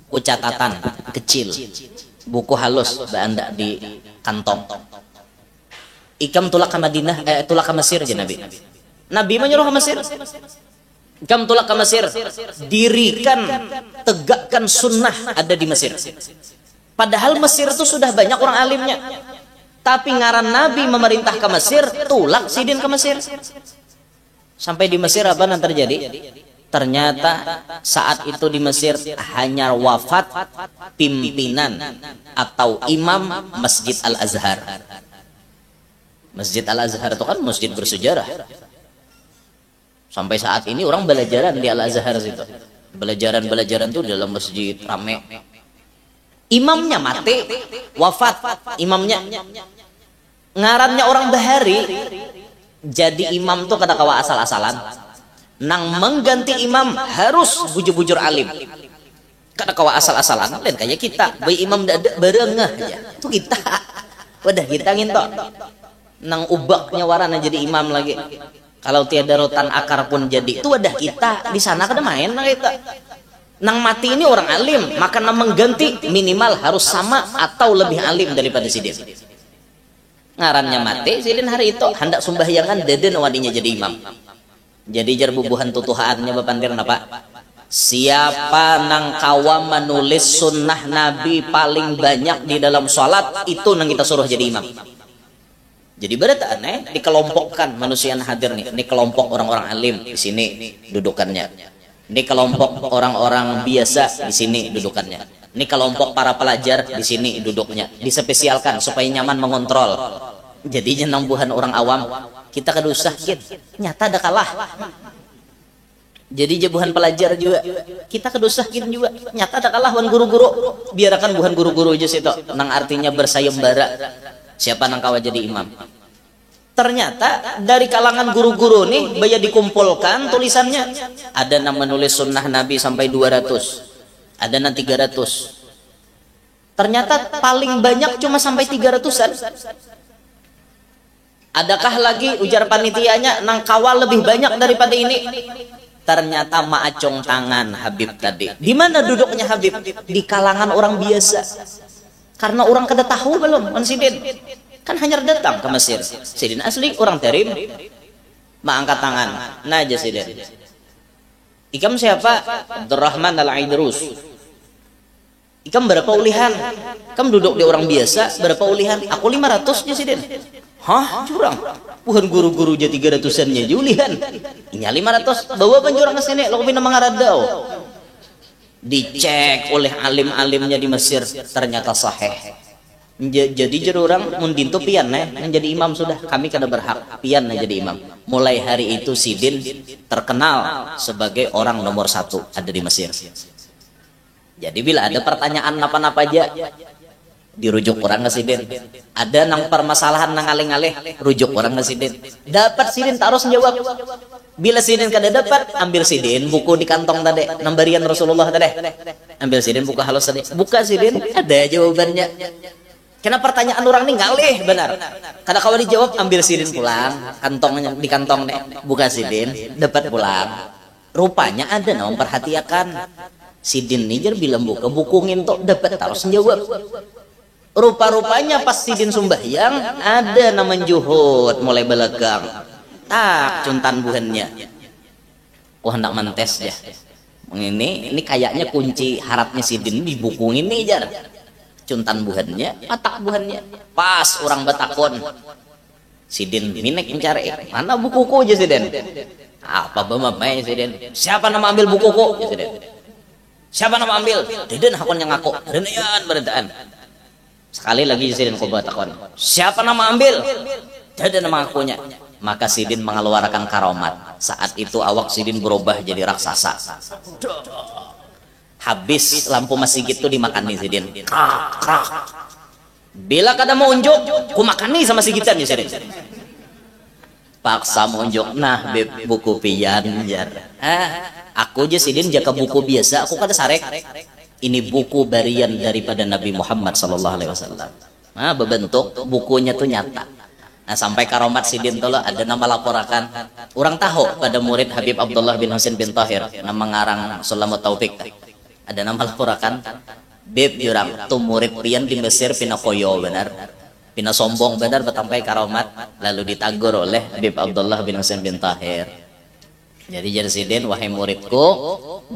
Speaker 1: buku catatan kecil, buku halus berandak di kantong. Ikam tulak ke Madinah, tulak ke Mesir aja Nabi. Nabi menyuruh ke Mesir. Ikam tulak ke Mesir, dirikan, tegakkan sunnah ada di Mesir. Padahal Mesir itu sudah banyak orang alimnya. Tapi ngaran Nabi memerintah ke Mesir, tulak sidin ke Mesir. Sampai di Mesir apa yang terjadi? Ternyata saat itu di Mesir hanya wafat pimpinan atau imam Masjid Al-Azhar. Masjid Al-Azhar itu kan masjid bersejarah. Sampai saat ini orang belajaran di Al-Azhar situ. Belajaran itu dalam masjid rame. Imamnya mati, wafat imamnya. Ngarannya orang bahari. Jadi imam tuh kata kawa asal-asalan. Nang mengganti imam harus bujur-bujur alim. Kata kawa asal-asalan. Lain kayak kita, bayi imam berengah aja. Itu kita. Wadah kita ngintok. Nang ubaknya warana jadi imam lagi. Kalau tiada rotan akar pun jadi. Itu wadah kita. Di sana kada main nang kita. Nang mati ini orang alim, maka nang mengganti minimal harus sama atau lebih alim daripada sidin. Ngarannya mati, sidin hari itu hendak sumbahyangan deden wadinya jadi imam. Jadi jar bubuhan tutuhaannya bapandir napa? Siapa nang kawa menulis sunnah Nabi paling banyak di dalam sholat, itu nang kita suruh jadi imam. Jadi berarti aneh dikelompokkan manusia yang hadir nih. Ini kelompok orang-orang alim di sini dudukannya. Ini kelompok orang-orang biasa di sini dudukannya. Ini kelompok para pelajar di sini duduknya. Dispesialkan supaya nyaman mengontrol. Jadi jenambuhan orang awam kita kedusah nyata ada kalah. Jadi jebuhan pelajar juga kita kedusah juga nyata ada kalah wan guru-guru. Biarkan buhan guru-guru aja situ. Nang artinya bersayembara. Siapa nang kawa jadi imam? Ternyata dari kalangan guru-guru nih baya dikumpulkan tulisannya. Ada yang menulis sunnah Nabi sampai 200. Ada yang 300. Ternyata paling banyak cuma sampai 300-an. Adakah lagi ujar panitianya nang kawal lebih banyak daripada ini? Ternyata maacong tangan Habib tadi. Di mana duduknya Habib? Di kalangan orang biasa. Karena orang kada tahu belum Sidin. Kan hanya datang ke Mesir. Sidin asli orang Terim. Angkat tangan. Nah aja Sidin. Ikam siapa? Abdurrahman Al-Aidrus. Ikam berapa ulihan? Ikam duduk di orang biasa berapa ulihan? Aku 500 aja Sidin. Hah? Curang? Bukan guru-guru jadi 300-annya ulihan. Inya 500. Bawa penjurang ke sini. Lo pindah mengaradau. Dicek oleh alim-alimnya di Mesir. Ternyata sahih. Jadi jadi orang mundintu pian menjadi imam sudah. Kami kada berhak pian jadi imam. Mulai hari itu Sidin terkenal sebagai orang nomor 1 ada di Mesir. Jadi bila ada pertanyaan apa-apa aja dirujuk orang ke Sidin. Ada nang permasalahan nang alih-alih rujuk orang ke Sidin. Dapat Sidin tak harus jawab. Bila Sidin kada dapat ambil Sidin buku di kantong tadi nambarian Rasulullah tadi. Ambil Sidin buku halus tadi. Buka Sidin ada jawabannya. Karena pertanyaan orang ini ngalih benar. Kada kawan dijawab ambil Sidin pulang kantongnya di kantong nih. Buka Sidin dapat pulang. Rupanya ada yang memperhatikan Sidin nijer bilang buka buku ngintok dapat harus jawab. Rupa-rupanya pas Sidin sumbahyang ada nama juhud mulai belagang. Tak cuntan buhannya. Wah hendak mentes ya. Ini kayaknya kunci harapnya Sidin di buku ini jar. Cuntan buhannya, patak buhannya. Pas orang batakon. Sidin minek mencari. Mana bukuku aja Sidin? Apa bamamai Sidin? Siapa nama ambil bukuku? Sidin. Siapa nama ambil? Deden hakon yang ngaku. Denean berentaan. Sekali lagi Sidin kau batakon. Siapa nama ambil? Deden nama akunya. Maka Sidin mengeluarkan karomat. Saat itu awak Sidin berubah jadi raksasa. Habis lampu masjid itu dimakan nih Sidin. Bila kada mau unjuk, ku makan nih sama sigitan ya Sidin. Paksa mau unjuk. Nah, buku pian jar. Aku aja Sidin jaga buku biasa, aku kada sarek. Ini buku barian daripada Nabi Muhammad SAW. Nah, berbentuk bukunya tuh nyata. Nah, sampai karomat Sidin tuh ada nama laporakan. Orang tahu pada murid Habib Abdullah bin Husain bin Tahir, nama ngarang Sulamut Taufik. Ada nama laporakan. Beb jurang tuh murid pian di Mesir pina koyo benar. Pina sombong benar betampai karomat lalu ditagur oleh Habib Abdullah bin Husain bin Tahir. Jadi jadi Sidin wahai muridku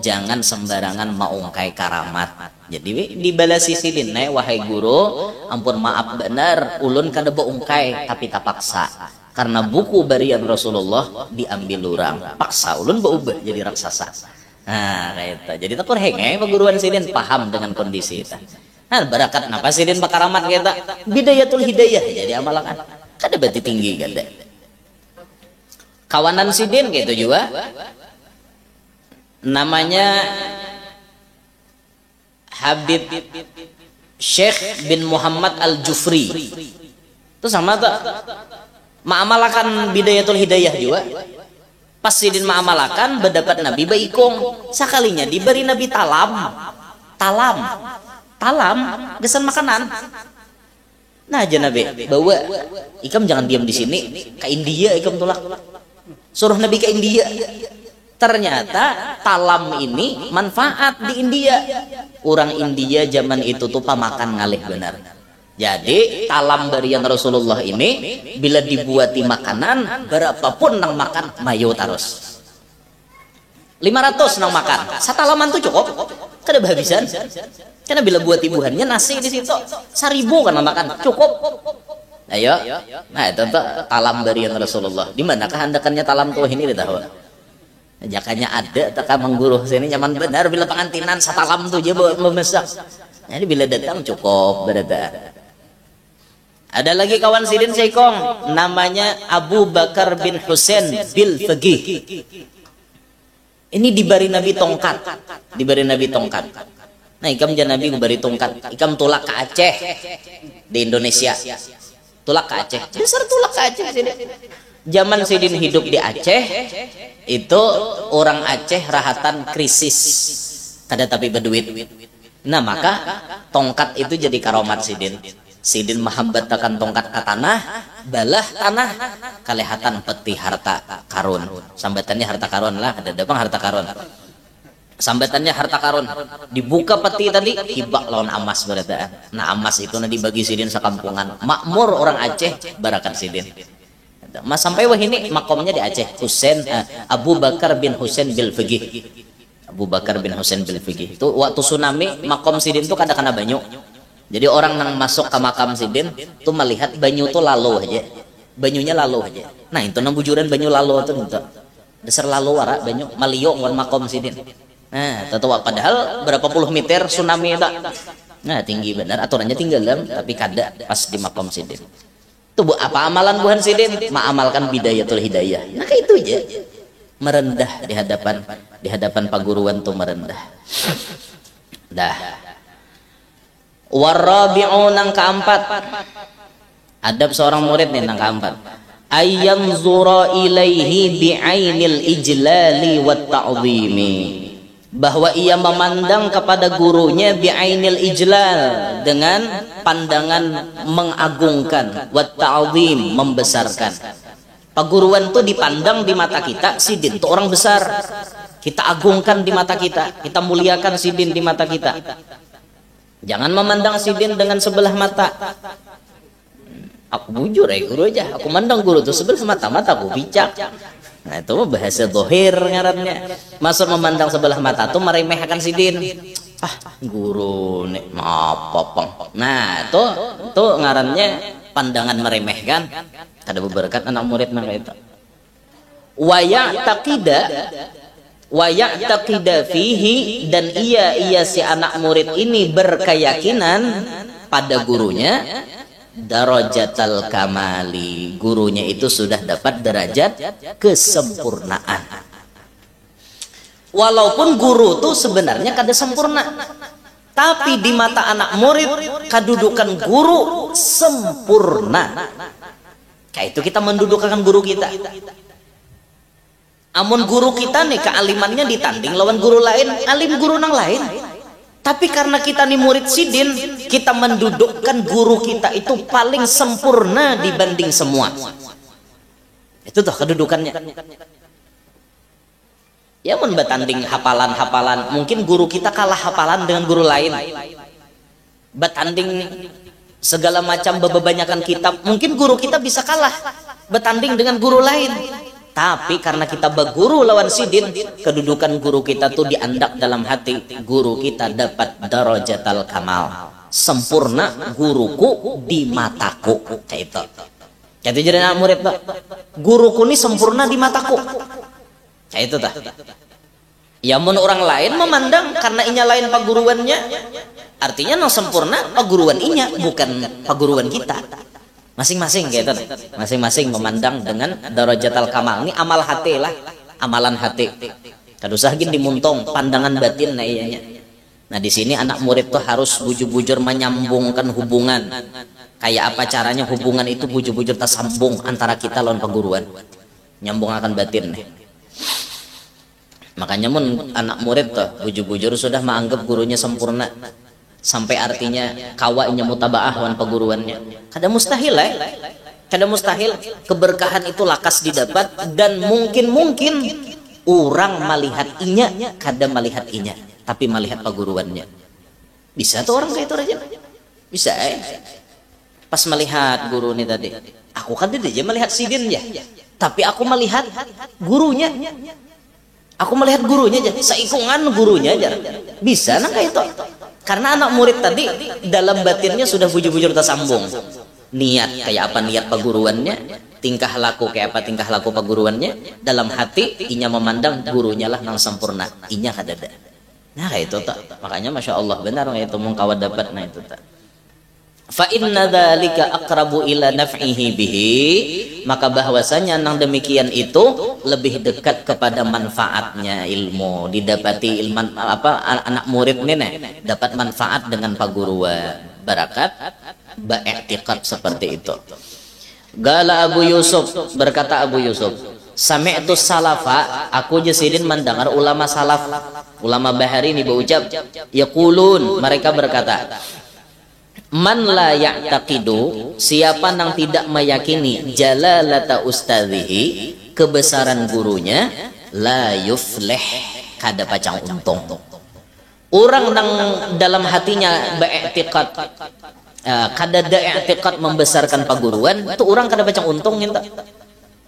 Speaker 1: jangan sembarangan maungkai karamat. Jadi dibalasi Sidin wahai guru ampun maaf benar ulun kada baungkai tapi tak paksa. Karena buku barian Rasulullah diambil orang. Paksa ulun berubah jadi raksasa. Nah, kayak jadi tak henge perguruan Sidin paham dengan kondisi itu. Nah, barakat napa Sidin pakaramat kita? Bidayatul hidayah jadi amalakan. Kada berarti tinggi kada. Kawanan Sidin gitu juga. Namanya Habib Syekh bin Muhammad Al-Jufri. Itu sama tuh. Ma'amalakan bidayatul hidayah juga. Pas Sidin ma'amalakan berdapat Nabi baikong. Sekalinya diberi Nabi talam gesan makanan. Nah aja Nabi bawa ikam jangan diam di sini ke India ikam tolak. Suruh Nabi ke India. Ternyata talam ini manfaat di India. Orang India zaman itu tuh pamakan ngalih benar. Jadi talam barian Rasulullah ini bila dibuati makanan berapapun nang makan mayo terus 500 nang makan satalaman tuh cukup kada habisan karena bila buat ibuhannya nasi di situ 1000 kan makan cukup. Ayo, nah itu tuh talam barian Rasulullah. Di manakah handakannya talam tuh ini ditahu? Jakanya ada, tak mengguru sini nyaman benar bila pengantinan satalam tuh dia memesak. Jadi bila datang cukup berada. Ada lagi kawan sidin Seikong, namanya Abu Bakar bin Husain bil Faqih. Ini diberi Nabi tongkat, diberi Nabi tongkat. Nah, ikam jan Nabi diberi tongkat, ikam tulak ke Aceh di Indonesia. Tulak ke Aceh, besar tulak ke Aceh sidin. Zaman sidin hidup di Aceh, itu orang Aceh rahatan krisis, kada tapi berduit. Nah, maka tongkat itu jadi karomat sidin. Sidin mahabbat akan tongkat ke tanah, balah tanah, kalehatan peti harta karun. Sambatannya harta karun lah, ada dapang harta karun. Sambatannya harta karun. Dibuka peti tadi, hibak lawan amas berada. Nah, amas itu nanti dibagi sidin sekampungan. Makmur orang Aceh, barakan sidin. Mas sampai wah ini makomnya di Aceh. Abu Bakar bin Husain bil Faqih. Abu Bakar bin Husain bil Faqih. Itu waktu tsunami makom sidin itu kada kena banyu. Jadi orang yang masuk ke makam sidin tuh melihat banyu tuh lalu aja, banyunya lalu aja. Nah itu bujuran banyu lalu tuh gitu. Dasar lalu warak banyu malio ngon makom sidin. Nah tahu padahal berapa puluh meter tsunami itu. Nah tinggi benar, aturannya tinggalan tapi kada pas di makom sidin. Tuh apa amalan buhan sidin? Mengamalkan bidayatul hidayah. Nah kayak itu aja. Merendah di hadapan paguruan tuh merendah. Dah. Warabi'u nang keempat, adab seorang murid nih nang keempat, ayyanzura ilaihi bi'ainil ijlali wat ta'zimi, bahwa ia memandang kepada gurunya bi'ainil ijlal, dengan pandangan mengagungkan, wat ta'zim membesarkan. Paguruan tuh dipandang di mata kita, sidin tuh orang besar, kita agungkan di mata kita, kita muliakan sidin di mata kita. Jangan memandang sidin dengan sebelah mata. Aku bujur guru aja. Aku mandang guru tuh sebelah mata aku bijak. Nah itu bahasa dohir ngarannya. Maksud memandang sebelah mata tuh meremehkan sidin. Ah guru nek apa. Nah itu ngarannya pandangan meremehkan. Kada berberkat anak murid maka itu. Wayak taqida fihi, dan ia si anak murid ini berkeyakinan pada gurunya darajatal kamali, gurunya itu sudah dapat derajat kesempurnaan. Walaupun guru itu sebenarnya kada sempurna, tapi di mata anak murid kedudukan guru sempurna. Kayak itu kita mendudukan guru kita. Amun guru kita nih kealimannya ditanding lawan guru lain, alim guru nang lain. Tapi karena kita nih murid sidin, kita mendudukkan guru kita itu paling sempurna dibanding semua. Itu tuh kedudukannya. Ya mun batanding hafalan-hafalan, mungkin guru kita kalah hafalan dengan guru lain. Batanding segala macam bebanyakan kitab, mungkin guru kita bisa kalah batanding dengan guru lain. Tapi karena kita berguru lawan sidin, kedudukan guru kita tuh diandak dalam hati. Guru kita dapat darajatal kamal, sempurna guruku di mataku. Kayak itu. Kayak itu jadi anak murid pak. Guruku ini sempurna di mataku. Kayak itu tak. Ya mun orang lain memandang karena inya lain paguruannya, artinya no sempurna paguruan inya, bukan paguruan kita. Masing-masing gitu, masing-masing memandang dengan darajatal kamal. Ini amal hati lah, amalan hati. Kada usah gini dimuntong pandangan batin nah iyanya. Nah di sini anak murid tuh harus bujur-bujur menyambungkan hubungan. Kayak apa caranya hubungan itu bujur-bujur tersambung antara kita lawan perguruan. Nyambung akan batin nih. Makanya mun anak murid tuh bujur-bujur sudah menganggap gurunya sempurna. Sampai artinya kawainya mutabaah wan perguruannya. Kada mustahil kada mustahil keberkahan itu lakas didapat, dan mungkin orang melihat inya kada melihat inya, tapi melihat perguruannya. Bisa tuh orang kayak itu aja. Bisa pas melihat guru ini tadi, aku kan tidak aja melihat sidin ya, tapi aku melihat gurunya. Aku melihat gurunya aja, seikungan gurunya aja. Bisa nah kayak itu. Karena anak murid tadi dalam batinnya sudah bujur-bujur tersambung. niat kayak apa niat paguruannya, tingkah laku kayak apa tingkah laku paguruannya, dalam hati inya memandang gurunya lah nang sempurna, inya kadada. Nah itu tak, makanya masya Allah benar itu mengkawat dapat nah itu tak. Fa inna dzalika aqrabu ila naf'ihi bihi, maka bahwasanya nang demikian itu lebih dekat kepada manfaatnya ilmu, didapati ilmu apa anak murid ini dapat manfaat dengan paguruan, barakat ba'iktiqad seperti itu. Gala Abu Yusuf, berkata Abu Yusuf, sami'tu salafa, aku jasidin mendengar ulama salaf, ulama bahari ini berucap, yaqulun, mereka berkata, man la ya'taqidu, siapa yang tidak meyakini jalalata ustadzihi, kebesaran gurunya, la yuflih, kada pacang untung. Orang yang dalam hatinya ba'iktiqad, kada ada i'tiqad membesarkan paguruan, itu orang kada pacang untung minta.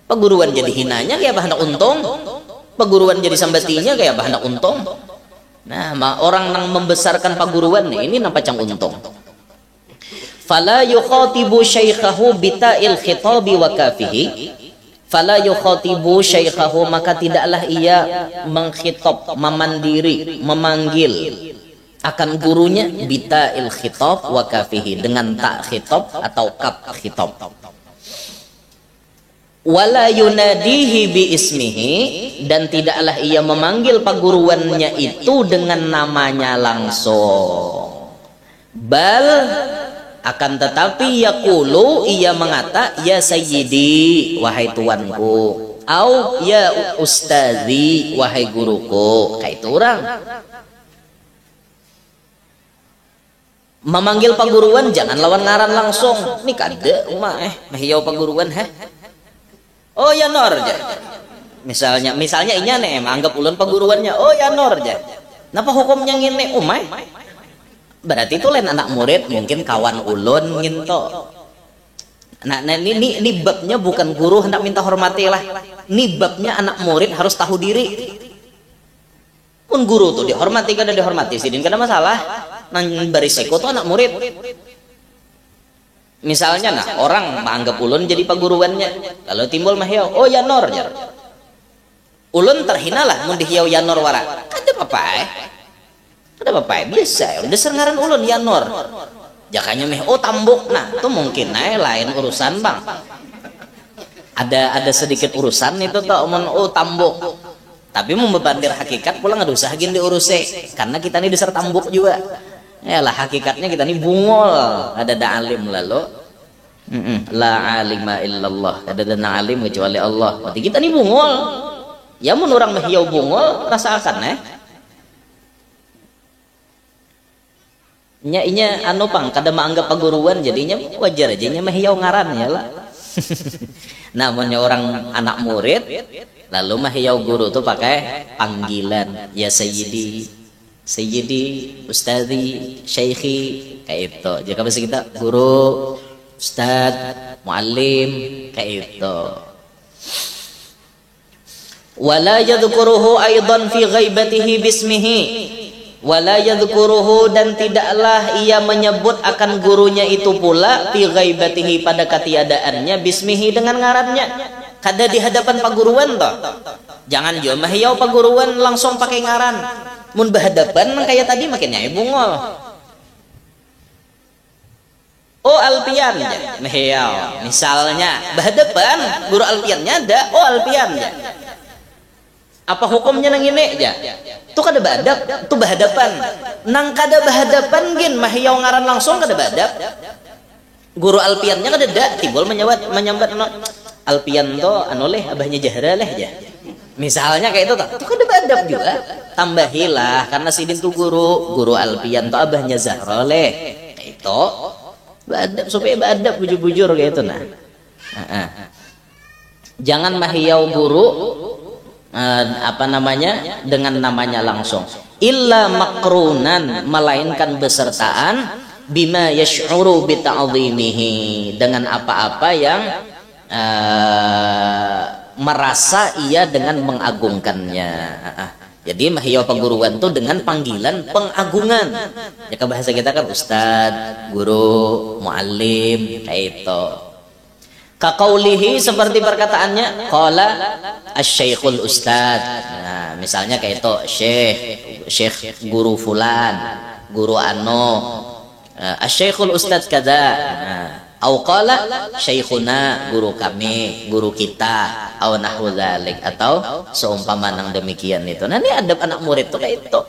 Speaker 1: Paguruan jadi hinanya kayak bahan untung, paguruan jadi sambatinya kayak bahan untung. Nah, orang yang membesarkan paguruan ini nampak pacang untung. Fala yukhatibu syaikhahu bita'il khitabi wa kafihi, fala yukhatibu syaikhahu, maka tidaklah ia mengkhitab, memandiri, memanggil akan gurunya bita'il khitab wa kafihi, dengan tak khitab atau kaf khitab. Wala yunadihi bi ismihi, dan tidaklah ia memanggil paguruannya itu dengan namanya langsung. Bal, akan tetapi yaqulu, ia mengata, ya sayyidi, wahai tuanku, au ya ustazi, wahai guruku. Kayak itu orang memanggil paguruan, jangan lawan ngaran langsung. Ini kada mahiyau paguruan oh ya nor ja. Misalnya inya nih anggap ulun paguruannya, oh ya nor ja. Napa hukumnya ngene umay? Berarti itu lain anak murid, mungkin kawan ulun nginto. Nah ini babnya bukan guru hendak minta hormati lah. Ini babnya anak murid harus tahu diri. Pun guru tuh dihormati kada dihormati sidin kada masalah. Nang berisiko tuh anak murid. Misalnya nah orang menganggap ulun jadi paguruannya, lalu timbul mahyau, oh ya nor jar. Ulun terhina lah mun dihiau ya nor wara. Kada apa-apa Ada apa biasa, udah ngaran ulun ya nor. Jakanya meh oh tambuk, nah itu mungkin lain urusan bang. Ada sedikit urusan itu tau mon oh tambuk. Tapi membandir hakikat pula nggak usah gini diuruse, karena kita ini dasar tambuk juga. Ya lah hakikatnya kita ini bungol, ada alim lalu. La alima illallah, ada alim kecuali Allah. Berarti kita ini bungol. Ya mun orang mehiau bungol rasakan Inya anu pang kada menganggap paguruan, jadinya wajar aja nya mehiau ngaran ya lah. Namanya orang anak murid, lalu mehiau guru tuh pakai panggilan, ya sayyidi, ustadzi, syaikhi, kayak itu. Jika bahasa kita guru, ustad, muallim, kayak itu. Wala yadhkuruhu aidan fi ghaibatihi bismihi, wala yadhkuruhu, dan tidaklah ia menyebut akan gurunya itu pula fi ghaibatihi, pada ketiadaannya, bismihi, dengan ngarannya. Kada di hadapan paguruan toh. Jangan jo mahiau paguruan langsung pakai ngaran. Mun berhadapan kayak tadi makinnya bungol. Oh Alpian ya, mahiau. Misalnya berhadapan guru Alpiannya ada, oh Alpian ya. Apa hukumnya nang ini aja? Tuh kada badap, tuh berhadapan. Nang kada berhadapan gin mahiau ngaran langsung kada badap. Guru Alpiannya kada ada, timbul menyambat Alpian to anu leh abahnya Jahra leh aja. Misalnya kayak itu tuh kada badap juga. Tambahilah karena sidin tuh guru Alpian to abahnya Zahra leh. Kayak itu badap supaya badap bujur-bujur kayak itu nah. Jangan mahiau guru dengan namanya langsung, illa makrunan, melainkan besertaan bima yash'uru bi ta'zimihi, dengan apa-apa yang merasa ia dengan mengagungkannya. Jadi mahiyau perguruan tuh dengan panggilan pengagungan. Ya ke bahasa kita kan ustad, guru, muallim, kayak itu. Kaqaulihi seperti perkataannya qala asy-syaikhul ustad. Nah, misalnya kayak itu syekh guru fulan, guru ano, asy-syaikhul ustad kada. Nah, au qala syaikhuna, guru kami, guru kita, au nahwu dzalik, atau seumpama nang demikian itu. Nah, ini adab anak murid tuh kayak itu.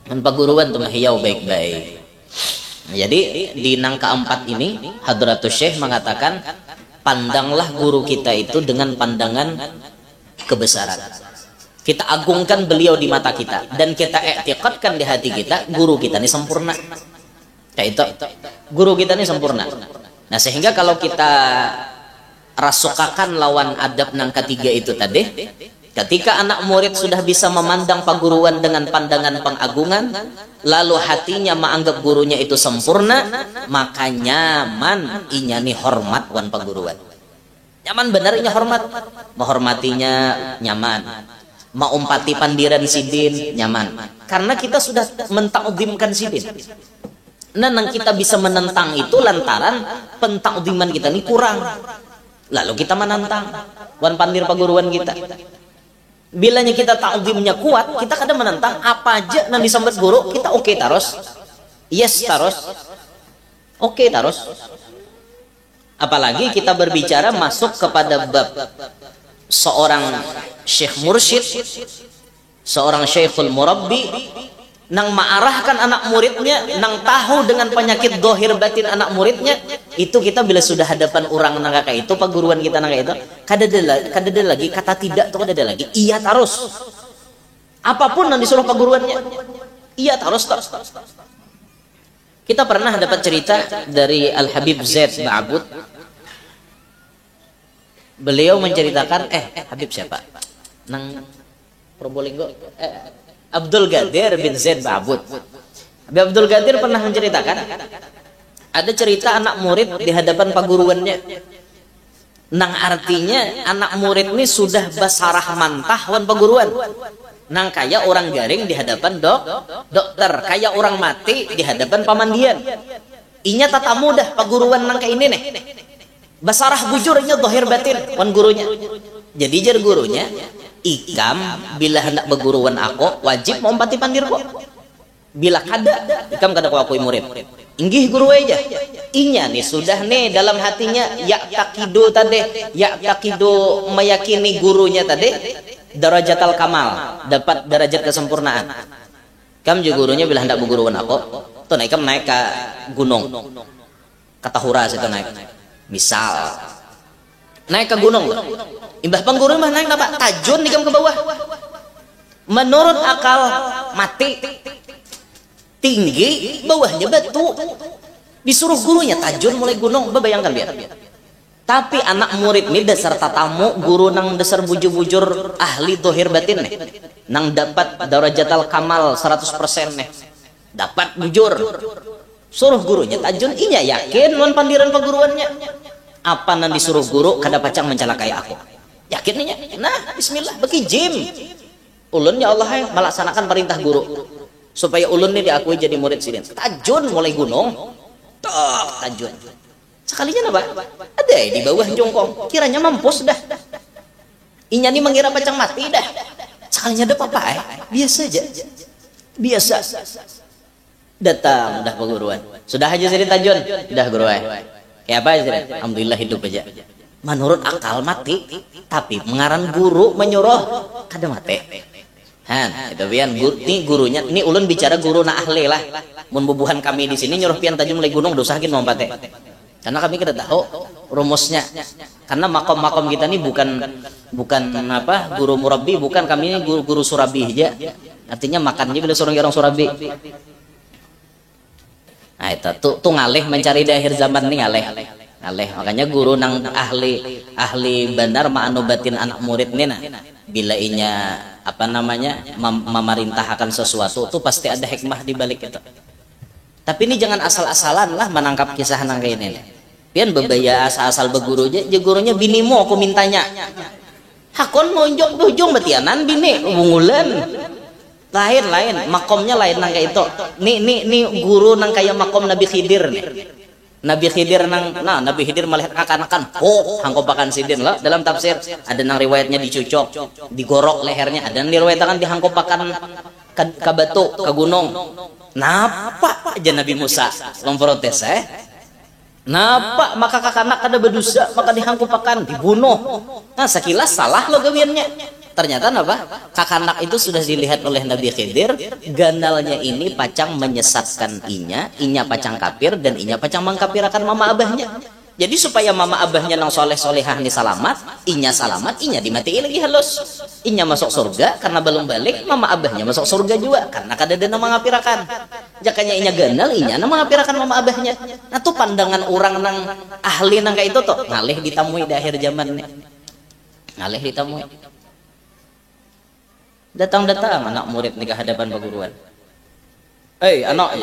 Speaker 1: Dan perguruan tuh mahiyau baik-baik. Jadi di nang keempat ini Hadratus Syekh mengatakan pandanglah guru kita itu dengan pandangan kebesaran. Kita agungkan beliau di mata kita dan kita i'tiqadkan di hati kita guru kita ini sempurna. Kayak itu. Guru kita ini sempurna. Nah, sehingga kalau kita rasukakan lawan adab nang ketiga itu tadi, ketika anak murid sudah bisa memandang paguruan dengan pandangan pengagungan, lalu hatinya menganggap gurunya itu sempurna, maka nyaman inyani hormat wan paguruan. Nyaman benar inya hormat, menghormatinya nyaman, maumpati pandiran sidin nyaman, karena kita sudah mentakzimkan sidin. Nah, nang kita bisa menentang itu lantaran pentakziman kita ini kurang, lalu kita menantang wan pandir paguruan kita. Bilanya kita takzimnya kuat, kita kadang menentang apa aja yang disambut guru, kita oke taros. Yes taros. Oke taros. Apalagi kita berbicara masuk kepada bab seorang syekh mursyid, seorang syekhul murabbi, nang ma'arahkan anak muridnya, nang tahu dengan penyakit dohir batin anak muridnya, itu kita bila sudah hadapan orang nang kayak itu, paguruan kita nang kayak itu, kadada lagi kata tidak tuh, kadada lagi iya terus. Apapun yang disuruh paguruannya, iya terus. Kita pernah dapat cerita dari Al Habib Zaid Ba'abud. Beliau menceritakan, Habib siapa? Nang Probolinggo, Abdul Qadir bin Zaid Ba'abud. Habib Abdul Qadir pernah menceritakan ada cerita anak murid di hadapan paguruannya. Nang artinya anak murid ini sudah basarah mantah wan paguruan. Nang kayak orang garing di hadapan dokter, kayak orang mati di hadapan pamandian. Inya tata mudah paguruan nang kayak ini nih. Basarah bujurnya dohir batin wan gurunya. Jadi jar gurunya, ikam bila hendak berguruan aku wajib mengompati pandir kok. Bila kada ikam kada ku akui murid, inggih guru aja. Inya nih sudah nih dalam hatinya ya takidu meyakini gurunya tadi darajatul kamal, dapat derajat kesempurnaan. Kam juga gurunya bila hendak berguruan aku tuh naik ke gunung kata Huras itu naik, misal naik ke gunung, imbah pengguru mah naik apa? Tajun nikam ke bawah. Menurut akal mati, tinggi, bawahnya batu. Disuruh gurunya tajun mulai gunung, bayangkan biar. Tapi anak murid ini dasar tatamu, guru nang dasar bujur-bujur ahli dohir batin nih, nang dapat darajatul kamal 100% nih, dapat bujur. Suruh gurunya tajun, inya yakin wan pandiran paguruannya. Apa nang disuruh guru kada pacang mencelakai aku, yakin nih. Nah bismillah bagi jim ulun ya Allah yang melaksanakan perintah guru supaya ulun nih diakui jadi murid sidin. Tajun mulai gunung tajun sekalinya apa ada di bawah jongkong, kiranya mampus dah. Inya nih mengira pacang mati dah, sekalinya ada apa biasa aja, biasa. Datang dah perguruan, sudah aja sidin tajun dah guru kayak apa aja, alhamdulillah hidup aja. Menurut akal mati, tapi mengaran guru menyuruh kada mati. Han, itu pian gurunya, ini ulun bicara guru na ahli lah. Mun bubuhan kami di sini nyuruh pian tajum mulai gunung dosakin mau pate. Karena kami kada tahu rumusnya. Karena makom-makom kita ini bukan apa guru murabbi, bukan, kami ini guru surabi aja. Artinya makannya bila suruh orang surabi. Nah itu tuh ngalih mencari di akhir zaman nih ngalih. Makanya guru nang ahli benar ma'anubatin anak murid nih nah. Bila inya apa namanya memerintahkan sesuatu tuh pasti ada hikmah di balik itu. Tapi ini jangan asal-asalan lah menangkap kisah nang kayak ini. Pian bebaya asal-asal beguru aja, gurunya binimu aku mintanya. hakon monjok dujung betianan bini bungulan lain makomnya lain nang kayak itu nih guru nang kayak makom Nabi Khidir nih. Nabi Khidir Nabi Khidir melihat akan-akan hangkopakan sidin lah dalam tafsir ada nang riwayatnya dicucok digorok lehernya, ada nang riwayatkan dihangkopakan ke batu ke gunung. Napa aja Nabi Musa memprotes napa maka kakanak kada berdosa maka dihangkopakan dibunuh. Nah sekilas salah lo gawiannya. Ternyata apa? Kakanak itu sudah dilihat oleh Nabi Khidir, ganalnya ini pacang menyesatkan inya pacang kafir dan inya pacang mengkafirakan mama abahnya. Jadi supaya mama abahnya nang soleh-solehah ni salamat, inya dimatiin lagi halus. Inya masuk surga karena belum balik, mama abahnya masuk surga juga karena kada ada mengkafirakan. Jakanya inya ganal, inya mengkafirakan mama abahnya. Nah tuh pandangan orang nang ahli nang kayak itu tuh ngalih ditamui di akhir zaman nih. Ngalih ditamui. Datang-datang anak murid di hadapan perguruan. Anak,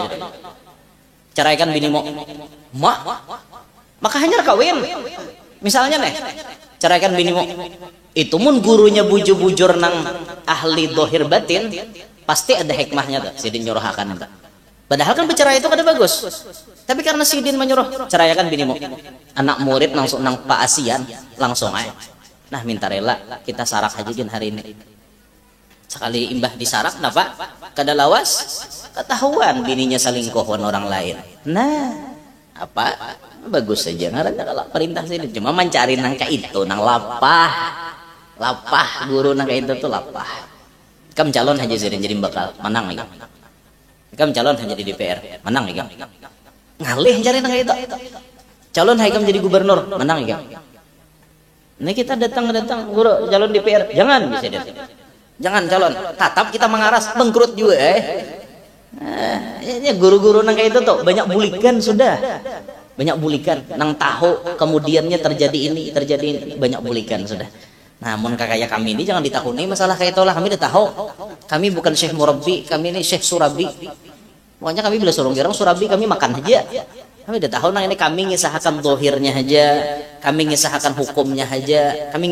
Speaker 1: ceraikan binimu. Mak, maka hanya kawin. Misalnya nih, ceraikan binimu. Itu mun gurunya bujur-bujur nang ahli dohir batin, pasti ada hikmahnya tuh. Sidin nyuruhakan itu. Padahal kan bercerai itu kada bagus. Tapi karena Sidin menyuruh, ceraikan binimu. Anak murid langsung nang Pak Asian langsung aja. Nah minta rela kita sarak aja hari ini. Sekali imbah disarak, kenapa? Kada lawas, ketahuan bininya selingkuhan orang lain. Nah, apa? Bagus saja. Ngarannya kalau perintah sini cuma mencari nangka itu, nang lapah, guru nangka itu tuh lapah. Kam calon aja sih jadi bakal menang nih. Kam calon aja di DPR, menang nih. Ngalih cari nangka itu. Calon haikam jadi gubernur, menang nih. Nah kita datang guru calon DPR, jangan bisa dia. Jangan calon, tatap kita mengaras bengkrut juga ini guru-guru nang kayak itu tuh banyak bulikan sudah. Banyak bulikan nang tahu kemudiannya terjadi ini banyak bulikan sudah. Namun kakak kami ini jangan ditakuni masalah kayak itulah, kami udah tahu. Kami bukan Syekh Murabbi, kami ini Syekh Surabi. Pokoknya kami bila suruh gerang Surabi kami makan aja. Kami udah tahu nang ini kami ngisahkan dohirnya aja, kami ngisahkan hukumnya aja, kami